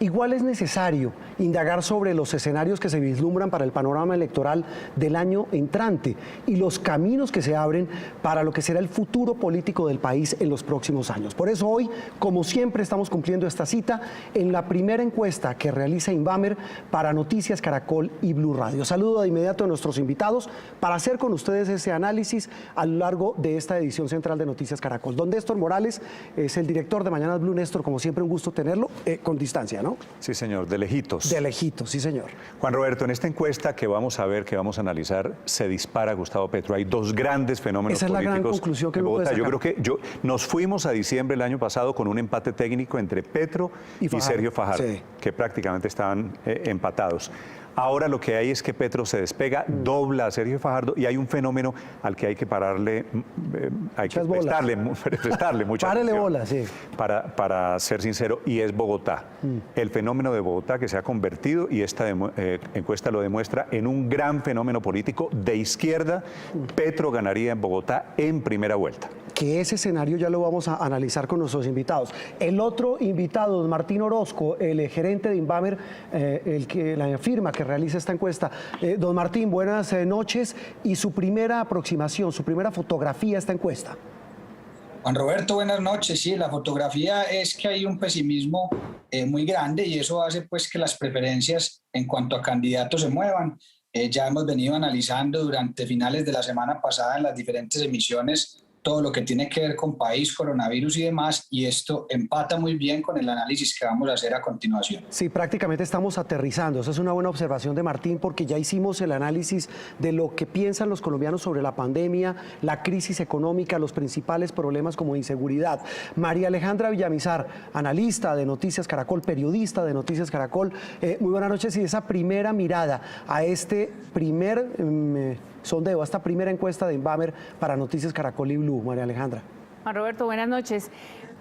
Igual es necesario indagar sobre los escenarios que se vislumbran para el panorama electoral del año entrante y los caminos que se abren para lo que será el futuro político del país en los próximos años. Por eso hoy, como siempre, estamos cumpliendo esta cita en la primera encuesta que realiza Invamer para Noticias Caracol y Blue Radio. Saludo de inmediato a nuestros invitados para hacer con ustedes ese análisis a lo largo de esta edición central de Noticias Caracol. Don Néstor Morales es el director de Mañanas Blue. Néstor, como siempre, un gusto tenerlo con distancia, ¿no? Sí, señor, de lejitos. De lejitos, sí, señor. Juan Roberto, en esta encuesta que vamos a ver, que vamos a analizar, se dispara Gustavo Petro. Hay dos grandes fenómenos políticos. Esa es la gran conclusión que en Bogotá. Yo creo que nos fuimos a diciembre del año pasado con un empate técnico entre Petro y Sergio Fajardo, sí, que prácticamente estaban empatados. Ahora lo que hay es que Petro se despega, dobla a Sergio Fajardo, y hay un fenómeno al que hay que pararle, hay que prestarle mucha atención, bola, sí. Para ser sincero, y es Bogotá. El fenómeno de Bogotá, que se ha convertido, y esta encuesta lo demuestra, en un gran fenómeno político de izquierda. Petro ganaría en Bogotá en primera vuelta. Que ese escenario ya lo vamos a analizar con nuestros invitados. El otro invitado, don Martín Orozco, el gerente de Invamer, la firma que realiza esta encuesta. Don Martín, buenas noches, y su primera aproximación, su primera fotografía a esta encuesta. Juan Roberto, buenas noches. Sí, la fotografía es que hay un pesimismo muy grande, y eso hace pues que las preferencias en cuanto a candidatos se muevan. Ya hemos venido analizando durante finales de la semana pasada en las diferentes emisiones todo lo que tiene que ver con país, coronavirus y demás, y esto empata muy bien con el análisis que vamos a hacer a continuación. Sí, prácticamente estamos aterrizando. Esa es una buena observación de Martín, porque ya hicimos el análisis de lo que piensan los colombianos sobre la pandemia, la crisis económica, los principales problemas como inseguridad. María Alejandra Villamizar, analista de Noticias Caracol, periodista de Noticias Caracol, muy buenas noches, y esa primera mirada a este primer sondeo, a esta primera encuesta de Invamer para Noticias Caracol y Blue. María Alejandra. Juan Roberto, buenas noches.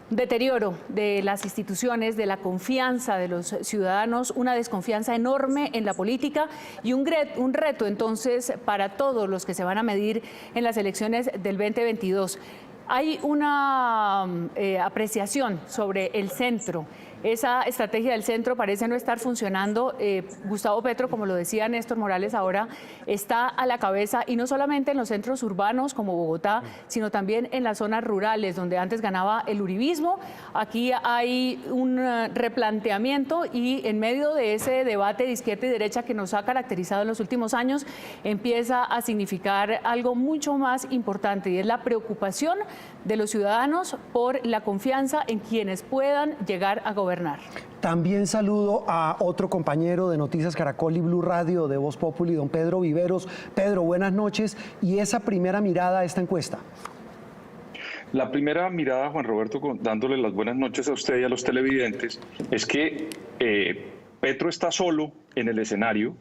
Deterioro de las instituciones, de la confianza de los ciudadanos, una desconfianza enorme en la política y un reto entonces para todos los que se van a medir en las elecciones del 2022. Hay una apreciación sobre el centro. Esa estrategia del centro parece no estar funcionando. Gustavo Petro, como lo decía Néstor Morales ahora, está a la cabeza, y no solamente en los centros urbanos como Bogotá, sino también en las zonas rurales, donde antes ganaba el uribismo. Aquí hay un replanteamiento, y en medio de ese debate de izquierda y derecha que nos ha caracterizado en los últimos años, empieza a significar algo mucho más importante, y es la preocupación de los ciudadanos por la confianza en quienes puedan llegar a gobernar. También saludo a otro compañero de Noticias Caracol y Blue Radio de Voz Populi, don Pedro Viveros. Pedro, buenas noches, y esa primera mirada a esta encuesta. La primera mirada, Juan Roberto, dándole las buenas noches a usted y a los televidentes, es que Petro está solo en el escenario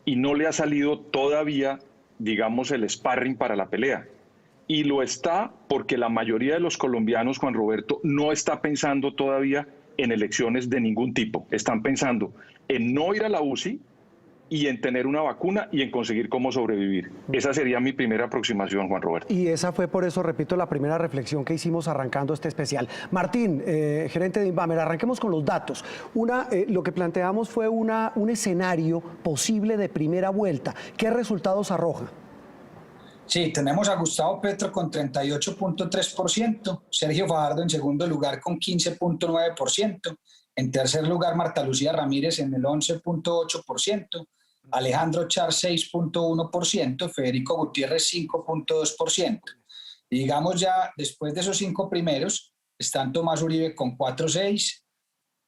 y no le ha salido todavía, digamos, el sparring para la pelea. Y lo está porque la mayoría de los colombianos, Juan Roberto, no está pensando todavía en elecciones de ningún tipo. Están pensando en no ir a la UCI y en tener una vacuna y en conseguir cómo sobrevivir. Esa sería mi primera aproximación, Juan Roberto. Y esa fue, por eso, repito, la primera reflexión que hicimos arrancando este especial. Martín, gerente de Invamer, arranquemos con los datos. Lo que planteamos fue un escenario posible de primera vuelta. ¿Qué resultados arroja? Sí, tenemos a Gustavo Petro con 38.3%, Sergio Fajardo en segundo lugar con 15.9%, en tercer lugar Marta Lucía Ramírez en el 11.8%, Alejandro Char 6.1%, Federico Gutiérrez 5.2%. Y digamos ya, después de esos 5 primeros, están Tomás Uribe con 4.6%,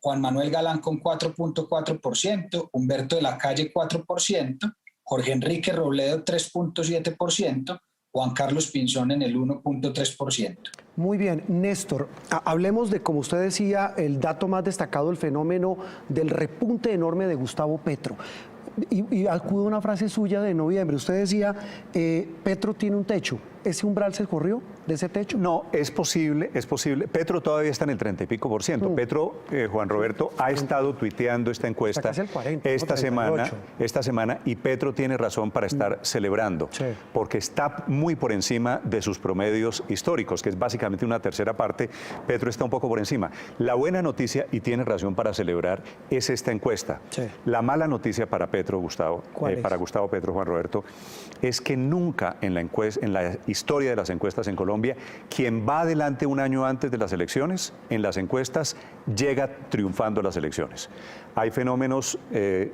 Juan Manuel Galán con 4.4%, Humberto de la Calle 4%, Jorge Enrique Robledo 3.7%, Juan Carlos Pinzón en el 1.3%. Muy bien, Néstor, hablemos de, como usted decía, el dato más destacado, el fenómeno del repunte enorme de Gustavo Petro. Y acudo a una frase suya de noviembre. Usted decía, Petro tiene un techo. ¿Ese umbral se corrió de ese techo? No, es posible, es posible. Petro todavía está en el 30 y pico por ciento. Petro, Juan Roberto, ha estado tuiteando esta encuesta el 40, esta semana, y Petro tiene razón para estar celebrando, porque está muy por encima de sus promedios históricos, que es básicamente una tercera parte. Petro está un poco por encima. La buena noticia, y tiene razón para celebrar, es esta encuesta. La mala noticia para Petro, Gustavo, para Gustavo Petro, Juan Roberto, es que nunca en la historia de las encuestas en Colombia, quien va adelante un año antes de las elecciones, en las encuestas, llega triunfando las elecciones. Hay fenómenos,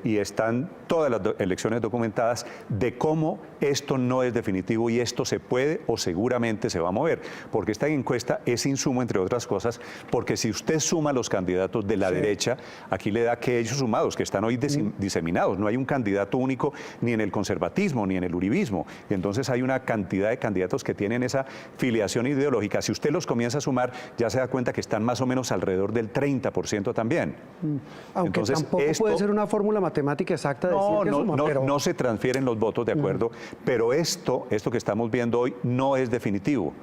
y están todas las elecciones documentadas, de cómo esto no es definitivo y esto se puede o seguramente se va a mover. Porque esta encuesta es insumo, entre otras cosas, porque si usted suma los candidatos de la derecha, aquí le da que ellos sumados, que están hoy diseminados, no hay un candidato único ni en el conservatismo ni en el uribismo. Y entonces hay una cantidad de candidatos que tienen esa filiación ideológica. Si usted los comienza a sumar, ya se da cuenta que están más o menos alrededor del 30% también. Aunque entonces, tampoco puede ser una fórmula matemática exacta de decir que suma, pero... no se transfieren los votos, de acuerdo, pero esto que estamos viendo hoy no es definitivo.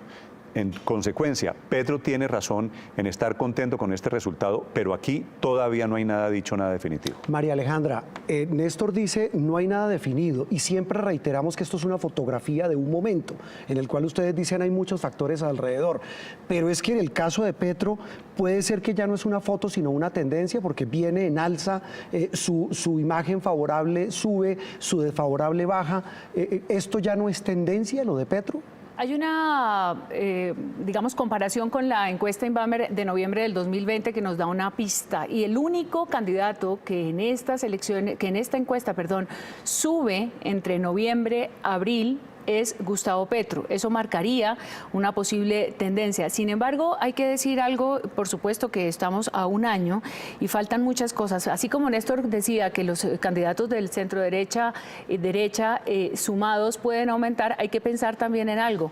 En consecuencia, Petro tiene razón en estar contento con este resultado, pero aquí todavía no hay nada dicho, nada definitivo. María Alejandra, Néstor dice no hay nada definido y siempre reiteramos que esto es una fotografía de un momento en el cual ustedes dicen hay muchos factores alrededor, pero es que en el caso de Petro puede ser que ya no es una foto sino una tendencia porque viene en alza, su imagen favorable sube, su desfavorable baja. ¿Esto ya no es tendencia, lo de Petro? Hay una, digamos, comparación con la encuesta Inbamer de noviembre del 2020 que nos da una pista. Y el único candidato que en estas elecciones, que en esta encuesta, sube entre noviembre y abril es Gustavo Petro. Eso marcaría una posible tendencia. Sin embargo, hay que decir algo, por supuesto que estamos a un año y faltan muchas cosas. Así como Néstor decía que los candidatos del centro derecha sumados pueden aumentar, hay que pensar también en algo.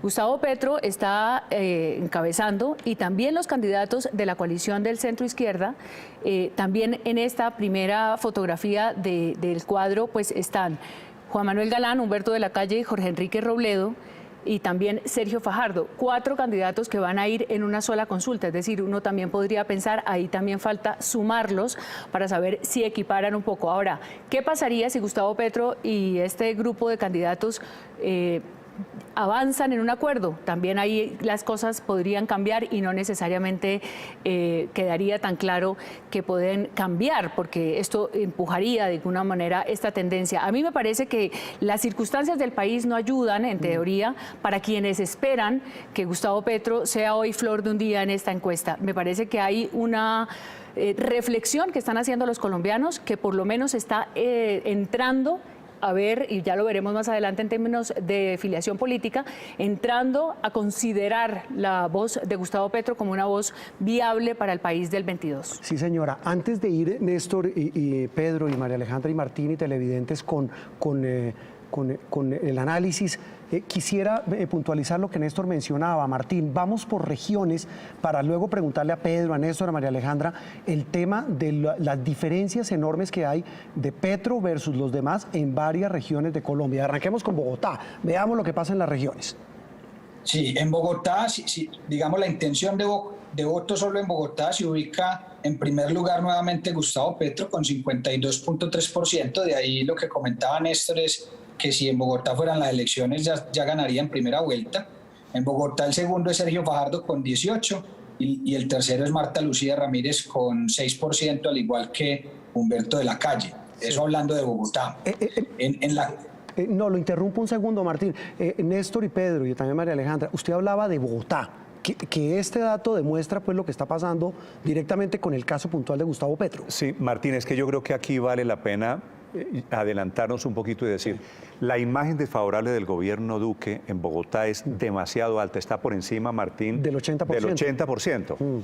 Gustavo Petro está encabezando y también los candidatos de la coalición del centro izquierda, también en esta primera fotografía del cuadro, pues están Juan Manuel Galán, Humberto de la Calle y Jorge Enrique Robledo, y también Sergio Fajardo, 4 candidatos que van a ir en una sola consulta, es decir, uno también podría pensar, ahí también falta sumarlos para saber si equiparan un poco. Ahora, ¿qué pasaría si Gustavo Petro y este grupo de candidatos avanzan en un acuerdo? También ahí las cosas podrían cambiar y no necesariamente quedaría tan claro que pueden cambiar, porque esto empujaría de alguna manera esta tendencia. A mí me parece que las circunstancias del país no ayudan, en teoría, para quienes esperan que Gustavo Petro sea hoy flor de un día en esta encuesta. Me parece que hay una reflexión que están haciendo los colombianos que por lo menos está entrando a ver, y ya lo veremos más adelante en términos de filiación política, entrando a considerar la voz de Gustavo Petro como una voz viable para el país del 22. Sí, señora. Antes de ir, Néstor y Pedro y María Alejandra y Martín y televidentes con el análisis, quisiera puntualizar lo que Néstor mencionaba. Martín, vamos por regiones para luego preguntarle a Pedro, a Néstor, a María Alejandra el tema de las diferencias enormes que hay de Petro versus los demás en varias regiones de Colombia. Arranquemos con Bogotá, veamos lo que pasa en las regiones. Sí, en Bogotá, digamos la intención de voto solo en Bogotá se ubica en primer lugar nuevamente Gustavo Petro con 52.3%, de ahí lo que comentaba Néstor es que si en Bogotá fueran las elecciones ya ganaría en primera vuelta. En Bogotá el segundo es Sergio Fajardo con 18% y el tercero es Marta Lucía Ramírez con 6%, al igual que Humberto de la Calle. Eso hablando de Bogotá. No, lo interrumpo un segundo, Martín. Néstor y Pedro, y también María Alejandra, usted hablaba de Bogotá, que este dato demuestra pues lo que está pasando directamente con el caso puntual de Gustavo Petro. Sí, Martín, es que yo creo que aquí vale la pena adelantarnos un poquito y decir, la imagen desfavorable del gobierno Duque en Bogotá es demasiado alta, está por encima, Martín, del 80%. Del 80%.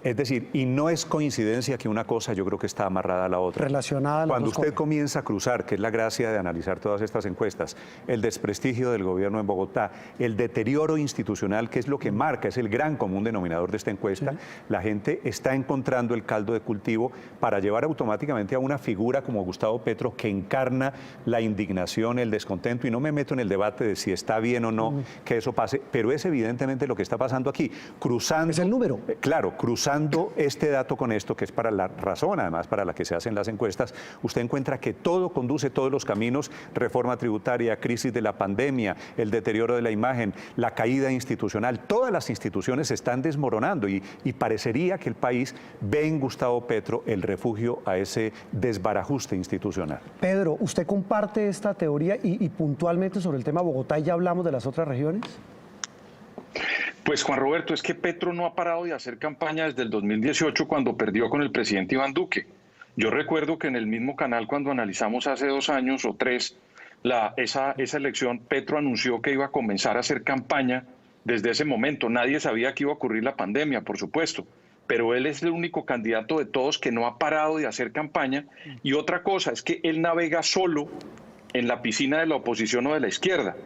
Es decir, y no es coincidencia que una cosa yo creo que está amarrada a la otra. Relacionada a las Cuando dos usted cosas. comienza a cruzar, que es la gracia de analizar todas estas encuestas, el desprestigio del gobierno en Bogotá, el deterioro institucional, que es lo que marca, es el gran común denominador de esta encuesta, la gente está encontrando el caldo de cultivo para llevar automáticamente a una figura como Gustavo Petro que encarna la indignación, el descontento, y no me meto en el debate de si está bien o no que eso pase, pero es evidentemente lo que está pasando aquí, cruzando... Es el número. Claro, cruzando este dato con esto, que es para la razón además para la que se hacen las encuestas, usted encuentra que todo conduce, todos los caminos, reforma tributaria, crisis de la pandemia, el deterioro de la imagen, la caída institucional, todas las instituciones se están desmoronando y parecería que el país ve en Gustavo Petro el refugio a ese desbarajuste institucional. Pedro, ¿usted comparte esta teoría y puntualmente sobre el tema Bogotá, y ya hablamos de las otras regiones? Pues Juan Roberto, es que Petro no ha parado de hacer campaña desde el 2018 cuando perdió con el presidente Iván Duque. Yo recuerdo que en el mismo canal cuando analizamos hace 2 años o 3 esa elección, Petro anunció que iba a comenzar a hacer campaña desde ese momento. Nadie sabía que iba a ocurrir la pandemia, por supuesto, pero él es el único candidato de todos que no ha parado de hacer campaña. Y otra cosa es que él navega solo en la piscina de la oposición o de la izquierda.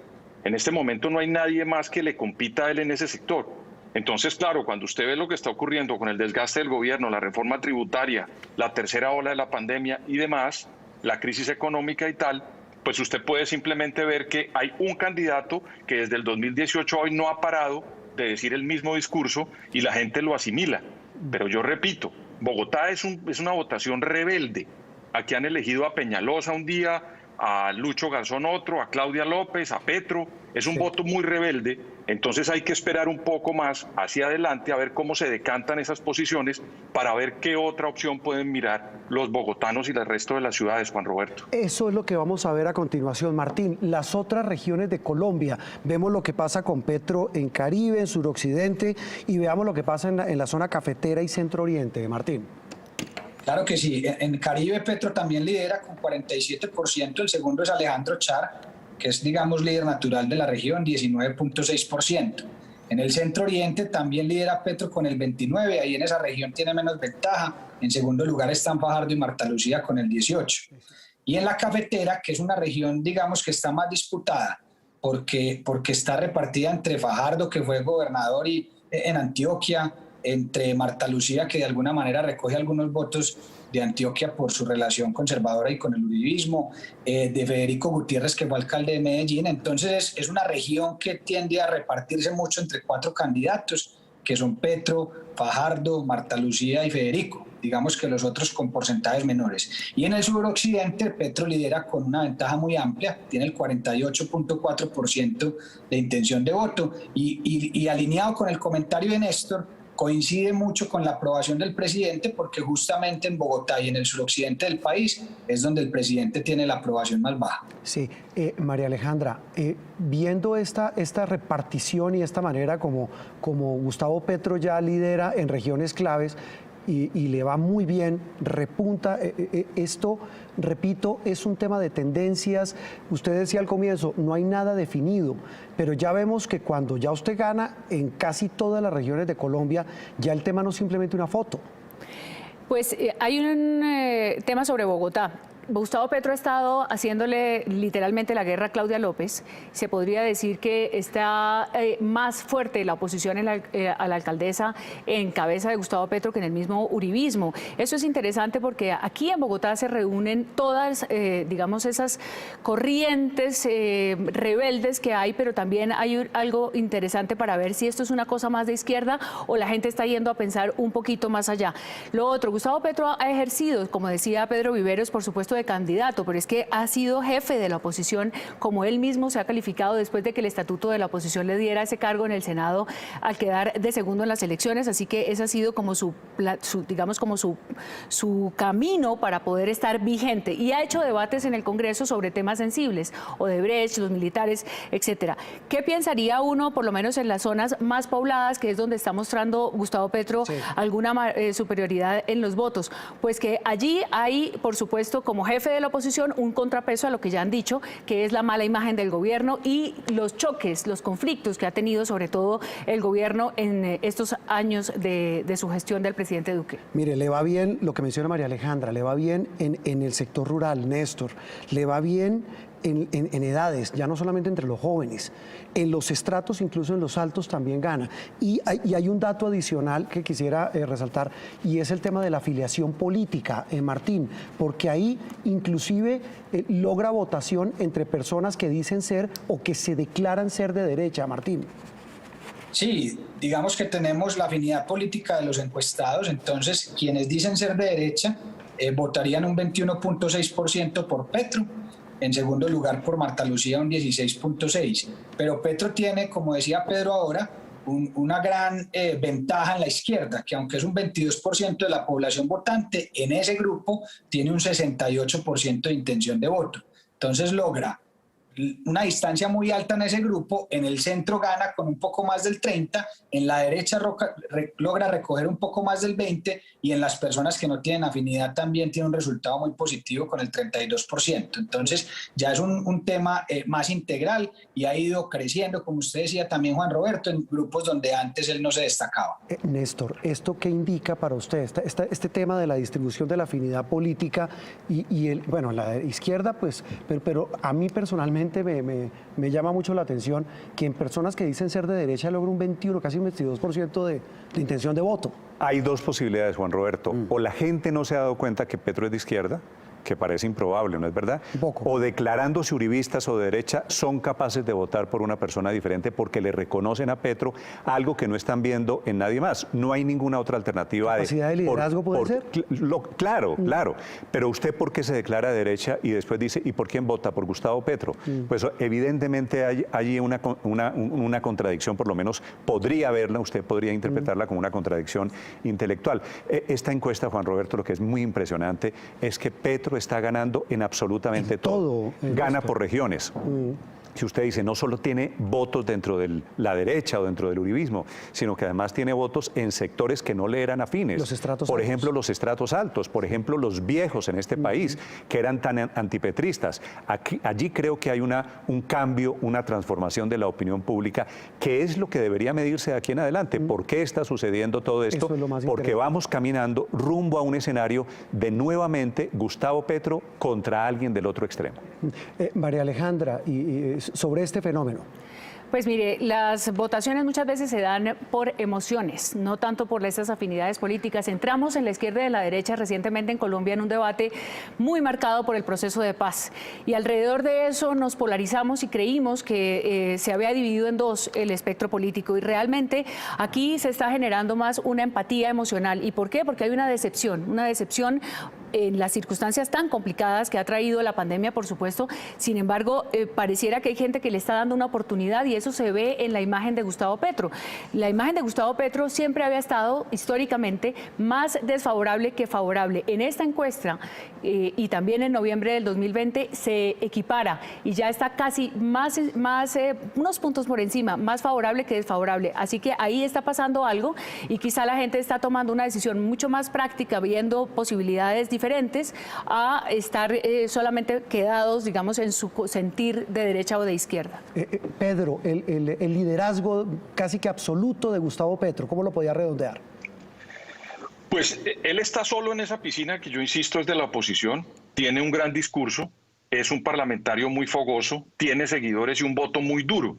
En este momento no hay nadie más que le compita a él en ese sector. Entonces, claro, cuando usted ve lo que está ocurriendo con el desgaste del gobierno, la reforma tributaria, la tercera ola de la pandemia y demás, la crisis económica y tal, pues usted puede simplemente ver que hay un candidato que desde el 2018 hoy no ha parado de decir el mismo discurso y la gente lo asimila. Pero yo repito, Bogotá es una votación rebelde. Aquí han elegido a Peñalosa un día, a Lucho Garzón otro, a Claudia López, a Petro. Es un voto muy rebelde, entonces hay que esperar un poco más hacia adelante a ver cómo se decantan esas posiciones para ver qué otra opción pueden mirar los bogotanos y el resto de las ciudades, Juan Roberto. Eso es lo que vamos a ver a continuación. Martín, las otras regiones de Colombia, vemos lo que pasa con Petro en Caribe, en suroccidente, y veamos lo que pasa en la zona cafetera y centro oriente. Martín. Claro que sí. En Caribe Petro también lidera con 47%, el segundo es Alejandro Char, que es, digamos, líder natural de la región, 19.6%. En el centro oriente también lidera Petro con el 29%, ahí en esa región tiene menos ventaja. En segundo lugar están Fajardo y Marta Lucía con el 18%. Y en la cafetera, que es una región, digamos, que está más disputada, porque está repartida entre Fajardo, que fue gobernador en Antioquia, entre Marta Lucía, que de alguna manera recoge algunos votos de Antioquia por su relación conservadora y con el uribismo, de Federico Gutiérrez, que fue alcalde de Medellín. Entonces es una región que tiende a repartirse mucho entre 4 candidatos, que son Petro, Fajardo, Marta Lucía y Federico, digamos que los otros con porcentajes menores. Y en el suroccidente Petro lidera con una ventaja muy amplia, tiene el 48.4% de intención de voto, y alineado con el comentario de Néstor, coincide mucho con la aprobación del presidente, porque justamente en Bogotá y en el suroccidente del país es donde el presidente tiene la aprobación más baja. Sí, María Alejandra, viendo esta repartición y esta manera como Gustavo Petro ya lidera en regiones claves y le va muy bien, repunta, esto, repito, es un tema de tendencias. Usted decía al comienzo, no hay nada definido, pero ya vemos que cuando ya usted gana en casi todas las regiones de Colombia, ya el tema no es simplemente una foto. Pues hay un tema sobre Bogotá. Gustavo Petro ha estado haciéndole literalmente la guerra a Claudia López. Se podría decir que está más fuerte la oposición a la alcaldesa en cabeza de Gustavo Petro que en el mismo uribismo. Eso es interesante porque aquí en Bogotá se reúnen todas, digamos, esas corrientes rebeldes que hay, pero también hay algo interesante para ver si esto es una cosa más de izquierda o la gente está yendo a pensar un poquito más allá. Lo otro, Gustavo Petro ha ejercido, como decía Pedro Viveros, por supuesto, puesto de candidato, pero es que ha sido jefe de la oposición, como él mismo se ha calificado después de que el estatuto de la oposición le diera ese cargo en el Senado al quedar de segundo en las elecciones, así que ese ha sido como su camino para poder estar vigente, y ha hecho debates en el Congreso sobre temas sensibles, Odebrecht, los militares, etcétera. ¿Qué pensaría uno, por lo menos en las zonas más pobladas, que es donde está mostrando Gustavo Petro alguna superioridad en los votos? Pues que allí hay, por supuesto, como jefe de la oposición, un contrapeso a lo que ya han dicho, que es la mala imagen del gobierno y los choques, los conflictos que ha tenido sobre todo el gobierno en estos años de su gestión del presidente Duque. Mire, le va bien lo que menciona María Alejandra, le va bien en el sector rural, Néstor, le va bien en edades, ya no solamente entre los jóvenes, en los estratos, incluso en los altos también gana. Y hay un dato adicional que quisiera resaltar, y es el tema de la afiliación política, Martín, porque ahí inclusive logra votación entre personas que dicen ser o que se declaran ser de derecha, Martín. Sí, digamos que tenemos la afinidad política de los encuestados, entonces quienes dicen ser de derecha votarían un 21.6% por Petro, en segundo lugar por Marta Lucía un 16.6%, pero Petro tiene, como decía Pedro ahora, una gran ventaja en la izquierda, que aunque es un 22% de la población votante, en ese grupo tiene un 68% de intención de voto, entonces logra una distancia muy alta en ese grupo, en el centro gana con un poco más del 30%, en la derecha logra recoger un poco más del 20%, y en las personas que no tienen afinidad también tiene un resultado muy positivo con el 32%. Entonces ya es un tema más integral y ha ido creciendo, como usted decía también, Juan Roberto, en grupos donde antes él no se destacaba. Néstor, ¿esto qué indica para usted? Este tema de la distribución de la afinidad política y bueno, la izquierda, pues, pero a mí personalmente me llama mucho la atención que en personas que dicen ser de derecha logra un 21, casi un 22% de intención de voto. Hay dos posibilidades, Juan Roberto. O la gente no se ha dado cuenta que Petro es de izquierda, que parece improbable, ¿no es verdad? O declarándose uribistas o de derecha son capaces de votar por una persona diferente porque le reconocen a Petro algo que no están viendo en nadie más. No hay ninguna otra alternativa. ¿Capacidad de liderazgo puede ser? Claro, claro. Pero usted, ¿por qué se declara de derecha y después dice, ¿y por quién vota? Por Gustavo Petro. Pues evidentemente hay allí una contradicción, por lo menos podría haberla, usted podría interpretarla como una contradicción intelectual. Esta encuesta, Juan Roberto, lo que es muy impresionante es que Petro está ganando en absolutamente todo. Gana por regiones. Si usted dice, no solo tiene votos dentro de la derecha o dentro del uribismo, sino que además tiene votos en sectores que no le eran afines. Los estratos por altos. ejemplo, los estratos altos, por ejemplo, los viejos en este país, que eran tan antipetristas. Allí creo que hay un cambio, una transformación de la opinión pública, que es lo que debería medirse de aquí en adelante. ¿Por qué está sucediendo todo esto? Eso es lo más Porque vamos caminando rumbo a un escenario de nuevamente Gustavo Petro contra alguien del otro extremo. María Alejandra, sobre este fenómeno. Pues mire, las votaciones muchas veces se dan por emociones, no tanto por esas afinidades políticas. Entramos en la izquierda y en la derecha recientemente en Colombia en un debate muy marcado por el proceso de paz. Y alrededor de eso nos polarizamos y creímos que se había dividido en dos el espectro político. Y realmente aquí se está generando más una empatía emocional. ¿Y por qué? Porque hay una decepción en las circunstancias tan complicadas que ha traído la pandemia, por supuesto. Sin embargo, pareciera que hay gente que le está dando una oportunidad y eso se ve en la imagen de Gustavo Petro. La imagen de Gustavo Petro siempre había estado históricamente más desfavorable que favorable. En esta encuesta y también en noviembre del 2020 se equipara y ya está casi unos puntos por encima, más favorable que desfavorable. Así que ahí está pasando algo y quizá la gente está tomando una decisión mucho más práctica, viendo posibilidades diferentes a estar solamente quedados, digamos, en su sentir de derecha o de izquierda. Pedro, el liderazgo casi que absoluto de Gustavo Petro, ¿cómo lo podía redondear? Pues él está solo en esa piscina que yo insisto es de la oposición, tiene un gran discurso, es un parlamentario muy fogoso, tiene seguidores y un voto muy duro.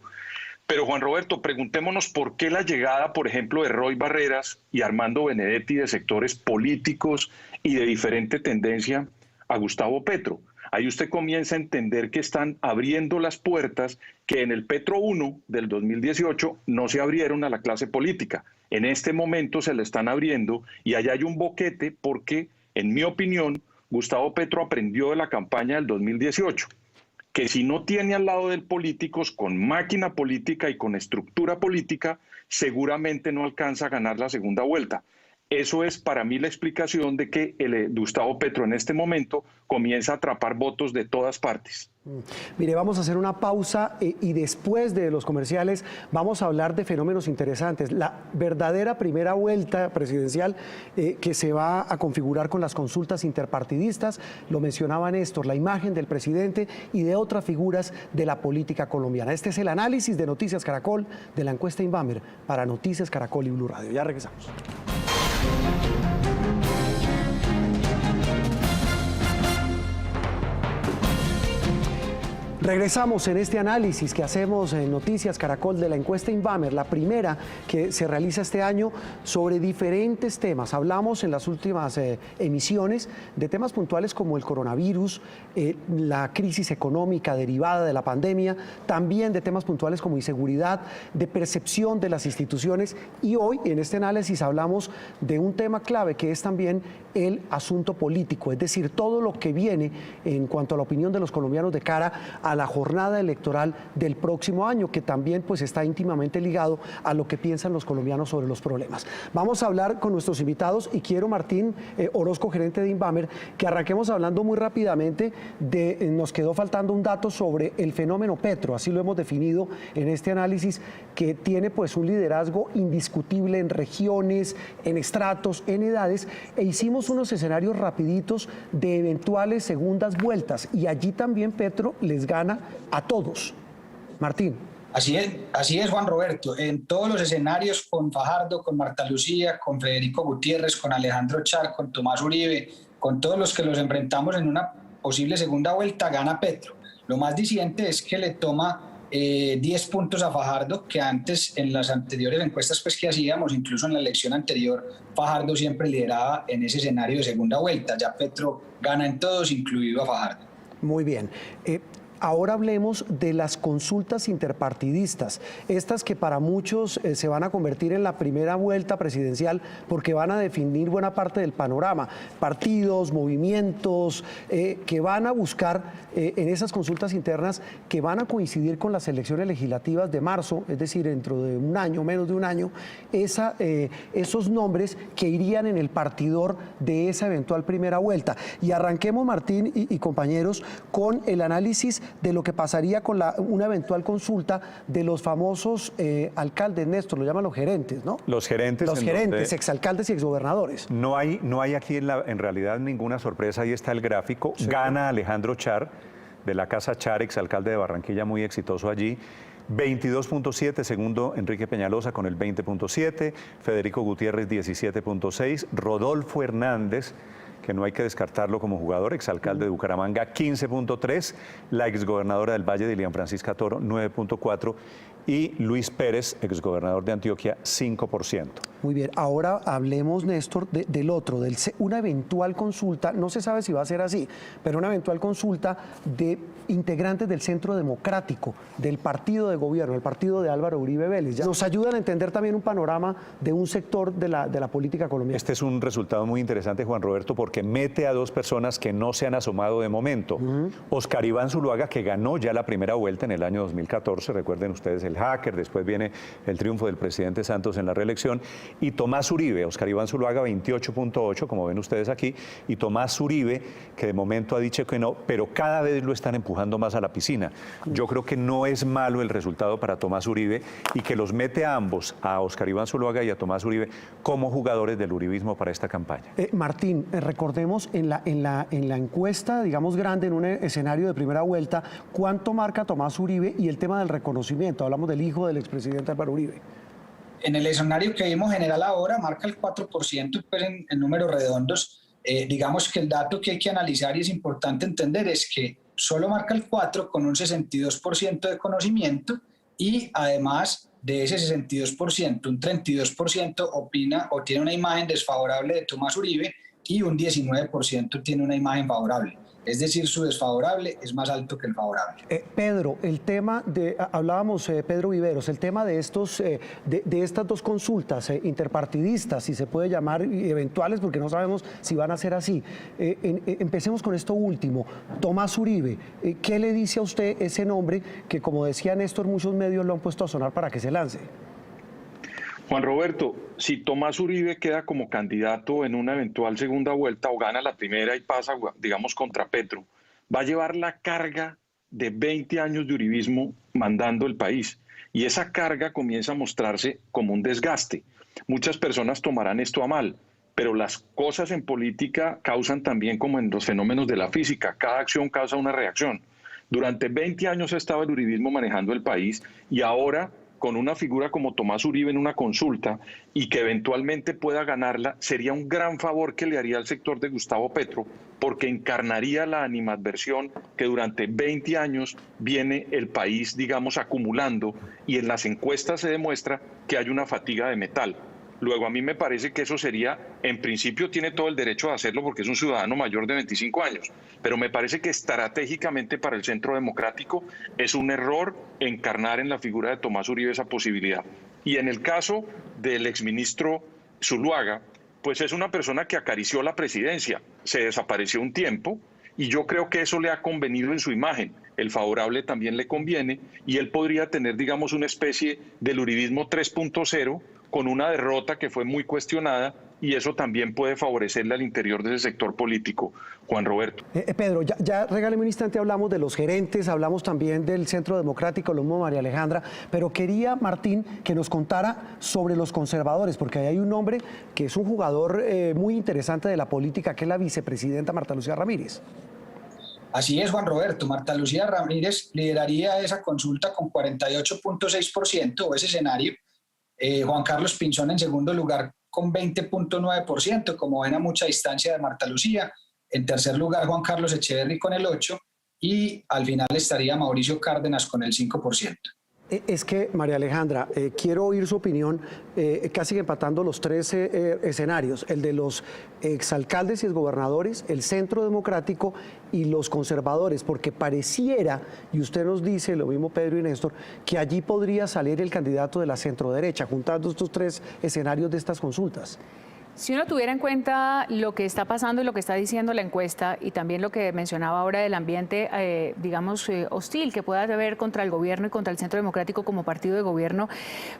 Pero Juan Roberto, preguntémonos por qué la llegada, por ejemplo, de Roy Barreras y Armando Benedetti de sectores políticos y de diferente tendencia a Gustavo Petro. Ahí usted comienza a entender que están abriendo las puertas que en el Petro 1 del 2018 no se abrieron a la clase política. En este momento se le están abriendo y allá hay un boquete porque, en mi opinión, Gustavo Petro aprendió de la campaña del 2018, que si no tiene al lado de él políticos con máquina política y con estructura política, seguramente no alcanza a ganar la segunda vuelta. Eso es para mí la explicación de que Gustavo Petro en este momento comienza a atrapar votos de todas partes. Mire, vamos a hacer una pausa y después de los comerciales vamos a hablar de fenómenos interesantes. La verdadera primera vuelta presidencial que se va a configurar con las consultas interpartidistas, lo mencionaba Néstor, la imagen del presidente y de otras figuras de la política colombiana. Este es el análisis de Noticias Caracol de la encuesta Inbamer para Noticias Caracol y Blue Radio. Ya regresamos. Regresamos en este análisis que hacemos en Noticias Caracol de la encuesta Inbamer, la primera que se realiza este año sobre diferentes temas. Hablamos en las últimas emisiones de temas puntuales como el coronavirus, la crisis económica derivada de la pandemia, también de temas puntuales como inseguridad, de percepción de las instituciones, y hoy en este análisis hablamos de un tema clave que es también el asunto político, es decir, todo lo que viene en cuanto a la opinión de los colombianos de cara a la jornada electoral del próximo año, que también pues está íntimamente ligado a lo que piensan los colombianos sobre los problemas. Vamos a hablar con nuestros invitados y quiero, Martín Orozco, gerente de Inbamer, que arranquemos hablando muy rápidamente nos quedó faltando un dato sobre el fenómeno Petro, así lo hemos definido en este análisis, que tiene pues un liderazgo indiscutible en regiones, en estratos, en edades, e hicimos unos escenarios rapiditos de eventuales segundas vueltas y allí también Petro les gana a todos. Martín. Así es, Juan Roberto. En todos los escenarios, con Fajardo, con Marta Lucía, con Federico Gutiérrez, con Alejandro Char, con Tomás Uribe, con todos los que los enfrentamos en una posible segunda vuelta, gana Petro. Lo más diciente es que le toma 10 puntos a Fajardo, que antes, en las anteriores encuestas pues, que hacíamos, incluso en la elección anterior, Fajardo siempre lideraba en ese escenario de segunda vuelta. Ya Petro gana en todos, incluido a Fajardo. Muy bien. Ahora hablemos de las consultas interpartidistas, estas que para muchos se van a convertir en la primera vuelta presidencial porque van a definir buena parte del panorama, partidos, movimientos que van a buscar en esas consultas internas que van a coincidir con las elecciones legislativas de marzo, es decir, dentro de un año, menos de un año, esos nombres que irían en el partidor de esa eventual primera vuelta. Y arranquemos, Martín y compañeros, con el análisis de lo que pasaría con una eventual consulta de los famosos alcaldes, Néstor, lo llaman los gerentes, ¿no? Los gerentes. Los gerentes, exalcaldes y exgobernadores. No hay aquí en realidad ninguna sorpresa, ahí está el gráfico. Sí. Gana Alejandro Char, de la Casa Char, exalcalde de Barranquilla, muy exitoso allí. 22.7, segundo Enrique Peñalosa con el 20.7, Federico Gutiérrez 17.6, Rodolfo Hernández, que no hay que descartarlo como jugador, exalcalde de Bucaramanga, 15.3, la exgobernadora del Valle, Dilian Francisca Toro, 9.4, y Luis Pérez, exgobernador de Antioquia, 5%. Muy bien, ahora hablemos, Néstor, del otro, una eventual consulta, no se sabe si va a ser así, pero una eventual consulta de integrantes del Centro Democrático, del partido de gobierno, el partido de Álvaro Uribe Vélez. Ya nos ayudan a entender también un panorama de un sector de la política colombiana. Este es un resultado muy interesante, Juan Roberto, porque mete a dos personas que no se han asomado de momento. Oscar Iván Zuluaga, que ganó ya la primera vuelta en el año 2014, recuerden ustedes el hacker, después viene el triunfo del presidente Santos en la reelección, y Tomás Uribe, Oscar Iván Zuluaga 28.8, como ven ustedes aquí, y Tomás Uribe, que de momento ha dicho que no, pero cada vez lo están empujando más a la piscina. Yo creo que no es malo el resultado para Tomás Uribe y que los mete a ambos, a Oscar Iván Zuluaga y a Tomás Uribe, como jugadores del uribismo para esta campaña. Martín, recordemos en la encuesta, digamos grande, en un escenario de primera vuelta, ¿cuánto marca Tomás Uribe y el tema del reconocimiento? Hablamos del hijo del expresidente Álvaro Uribe. En el escenario que vimos general ahora marca el 4%, pues en números redondos. Digamos que el dato que hay que analizar y es importante entender es que solo marca el 4% con un 62% de conocimiento y además de ese 62%, un 32% opina o tiene una imagen desfavorable de Tomás Uribe y un 19% tiene una imagen favorable. es decir, su desfavorable es más alto que el favorable. Pedro, el tema de, hablábamos, Pedro Viveros, el tema de estas dos consultas interpartidistas, si se puede llamar, eventuales, porque no sabemos si van a ser así. Empecemos con esto último. Tomás Uribe, ¿qué le dice a usted ese nombre que, como decía Néstor, muchos medios lo han puesto a sonar para que se lance? Juan Roberto, si Tomás Uribe queda como candidato en una eventual segunda vuelta o gana la primera y pasa, digamos, contra Petro, va a llevar la carga de 20 años de uribismo mandando el país. Y esa carga comienza a mostrarse como un desgaste. Muchas personas tomarán esto a mal, pero las cosas en política causan también como en los fenómenos de la física. Cada acción causa una reacción. Durante 20 años ha estado el uribismo manejando el país y ahora, con una figura como Tomás Uribe en una consulta y que eventualmente pueda ganarla, sería un gran favor que le haría al sector de Gustavo Petro, porque encarnaría la animadversión que durante 20 años viene el país, digamos, acumulando, y en las encuestas se demuestra que hay una fatiga de metal. Luego, a mí me parece que eso sería, en principio tiene todo el derecho de hacerlo porque es un ciudadano mayor de 25 años, pero me parece que estratégicamente para el Centro Democrático es un error encarnar en la figura de Tomás Uribe esa posibilidad. Y en el caso del exministro Zuluaga, pues es una persona que acarició la presidencia, se desapareció un tiempo y yo creo que eso le ha convenido en su imagen. El favorable también le conviene y él podría tener, digamos, una especie del uribismo 3.0 con una derrota que fue muy cuestionada y eso también puede favorecerle al interior de ese sector político. Juan Roberto. Pedro, ya regáleme un instante, hablamos de los gerentes, hablamos también del Centro Democrático, lo mismo María Alejandra, pero quería, Martín, que nos contara sobre los conservadores, porque ahí hay un hombre que es un jugador muy interesante de la política, que es la vicepresidenta Marta Lucía Ramírez. Así es, Juan Roberto. Marta Lucía Ramírez lideraría esa consulta con 48.6%, o ese escenario. Juan Carlos Pinzón en segundo lugar con 20.9%, como ven a mucha distancia de Marta Lucía. En tercer lugar, Juan Carlos Echeverry con el 8%, y al final estaría Mauricio Cárdenas con el 5%. Es que, María Alejandra, quiero oír su opinión, casi empatando los tres escenarios, el de los exalcaldes y exgobernadores, el Centro Democrático y los conservadores, porque pareciera, y usted nos dice, lo mismo Pedro y Néstor, que allí podría salir el candidato de la centroderecha, juntando estos tres escenarios de estas consultas. Si uno tuviera en cuenta lo que está pasando y lo que está diciendo la encuesta y también lo que mencionaba ahora del ambiente, digamos, hostil que pueda haber contra el gobierno y contra el Centro Democrático como partido de gobierno,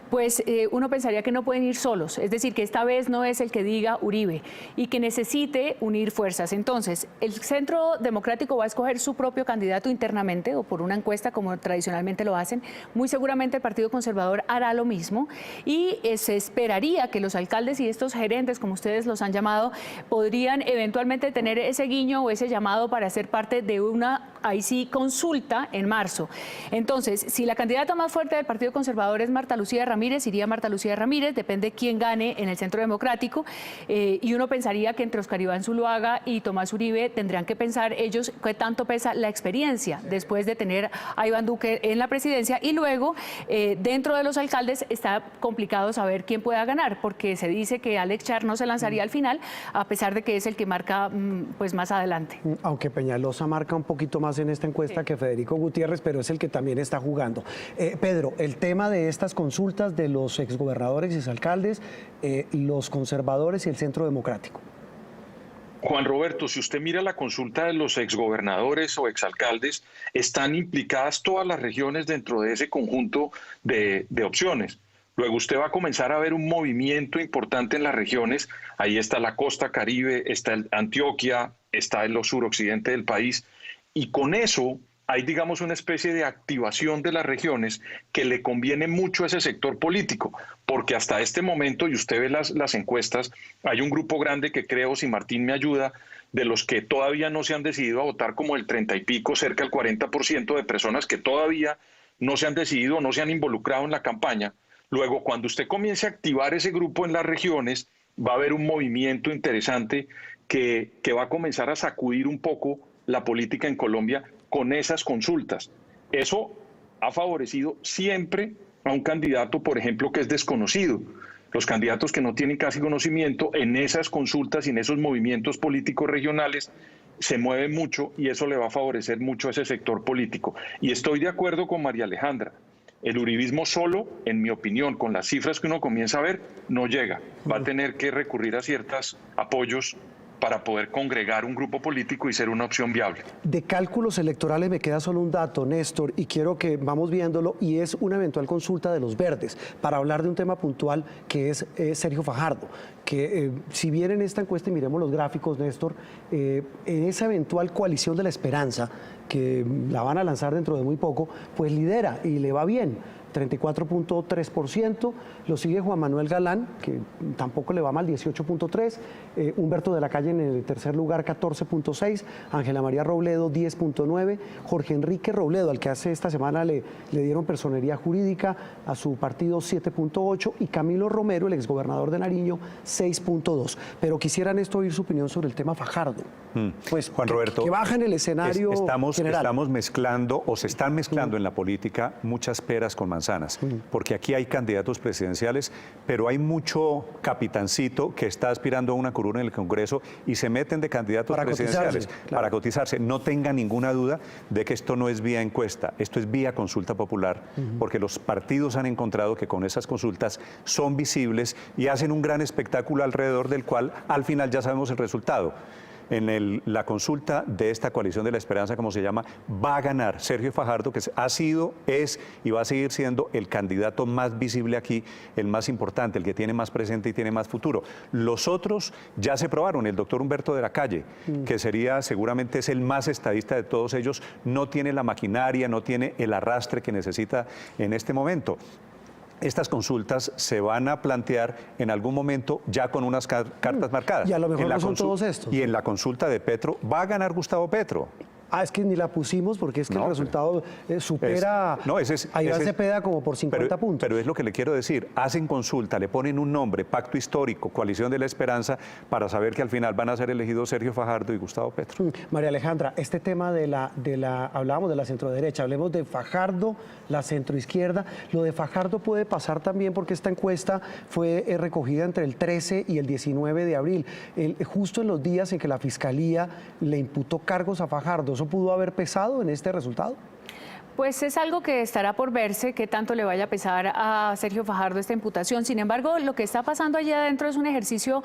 pues uno pensaría que no pueden ir solos. Es decir, que esta vez no es el que diga Uribe y que necesite unir fuerzas. Entonces, el Centro Democrático va a escoger su propio candidato internamente o por una encuesta como tradicionalmente lo hacen. Muy seguramente el Partido Conservador hará lo mismo y se esperaría que los alcaldes y estos gerentes, como ustedes los han llamado, podrían eventualmente tener ese guiño o ese llamado para ser parte de una, ahí sí, consulta en marzo. Entonces, si la candidata más fuerte del Partido Conservador es Marta Lucía Ramírez, iría Marta Lucía Ramírez, depende quién gane en el Centro Democrático, y uno pensaría que entre Oscar Iván Zuluaga y Tomás Uribe tendrán que pensar ellos qué tanto pesa la experiencia después de tener a Iván Duque en la presidencia, y luego dentro de los alcaldes está complicado saber quién pueda ganar, porque se dice que Alex Char no se lanzaría al final, a pesar de que es el que marca pues más adelante. Aunque Peñalosa marca un poquito más en esta encuesta que Federico Gutiérrez, pero es el que también está jugando. Pedro, el tema de estas consultas de los exgobernadores y exalcaldes, los conservadores y el Centro Democrático. Juan Roberto, si usted mira la consulta de los exgobernadores o exalcaldes, están implicadas todas las regiones dentro de ese conjunto de opciones. Luego usted va a comenzar a ver un movimiento importante en las regiones. Ahí está la costa Caribe, está Antioquia, está en lo suroccidente del país. Y con eso hay, digamos, una especie de activación de las regiones que le conviene mucho a ese sector político. Porque hasta este momento, y usted ve las encuestas, hay un grupo grande que creo, si Martín me ayuda, de los que todavía no se han decidido a votar, como el 30 y pico, cerca del 40% de personas que todavía no se han decidido, no se han involucrado en la campaña. Luego, cuando usted comience a activar ese grupo en las regiones, va a haber un movimiento interesante que va a comenzar a sacudir un poco la política en Colombia con esas consultas. Eso ha favorecido siempre a un candidato, por ejemplo, que es desconocido. Los candidatos que no tienen casi conocimiento en esas consultas y en esos movimientos políticos regionales se mueve mucho y eso le va a favorecer mucho a ese sector político. Y estoy de acuerdo con María Alejandra. El uribismo solo, en mi opinión, con las cifras que uno comienza a ver, no llega. Va a tener que recurrir a ciertos apoyos para poder congregar un grupo político y ser una opción viable. De cálculos electorales me queda solo un dato, Néstor, y quiero que vamos viéndolo, y es una eventual consulta de los verdes, para hablar de un tema puntual que es Sergio Fajardo, que si bien en esta encuesta, y miremos los gráficos, Néstor, en esa eventual coalición de la esperanza, que la van a lanzar dentro de muy poco, pues lidera y le va bien. 34.3%, lo sigue Juan Manuel Galán, que tampoco le va mal, 18.3%, Humberto de la Calle en el tercer lugar, 14.6%, Ángela María Robledo, 10.9%, Jorge Enrique Robledo, al que hace esta semana le dieron personería jurídica a su partido, 7.8%, y Camilo Romero, el exgobernador de Nariño, 6.2%. Pero quisieran oír su opinión sobre el tema Fajardo. Pues, Juan Roberto, que baja en el escenario general. Estamos mezclando, o se están mezclando en la política, muchas peras con manzanas, porque aquí hay candidatos presidenciales, pero hay mucho capitancito que está aspirando a una curul en el Congreso y se meten de candidatos presidenciales para cotizarse. No tenga ninguna duda de que esto no es vía encuesta, esto es vía consulta popular, porque los partidos han encontrado que con esas consultas son visibles y hacen un gran espectáculo alrededor del cual al final ya sabemos el resultado. En la consulta de esta coalición de la esperanza, como se llama, va a ganar Sergio Fajardo, que ha sido, es y va a seguir siendo el candidato más visible aquí, el más importante, el que tiene más presente y tiene más futuro. Los otros ya se probaron, el doctor Humberto de la Calle, que seguramente es el más estadista de todos ellos, no tiene la maquinaria, no tiene el arrastre que necesita en este momento. Estas consultas se van a plantear en algún momento ya con unas cartas marcadas. Y a lo mejor no son todos estos. Y en la consulta de Petro va a ganar Gustavo Petro. Es que ni la pusimos porque es que el resultado supera a Iván Cepeda como por 50 puntos. Pero es lo que le quiero decir. Hacen consulta, le ponen un nombre, pacto histórico, coalición de la esperanza, para saber que al final van a ser elegidos Sergio Fajardo y Gustavo Petro. María Alejandra, este tema hablábamos de la centroderecha, hablemos de Fajardo, la centroizquierda. Lo de Fajardo puede pasar también porque esta encuesta fue recogida entre el 13 y el 19 de abril, justo en los días en que la Fiscalía le imputó cargos a Fajardo. ¿Eso pudo haber pesado en este resultado? Pues es algo que estará por verse, qué tanto le vaya a pesar a Sergio Fajardo esta imputación. Sin embargo, lo que está pasando allá adentro es un ejercicio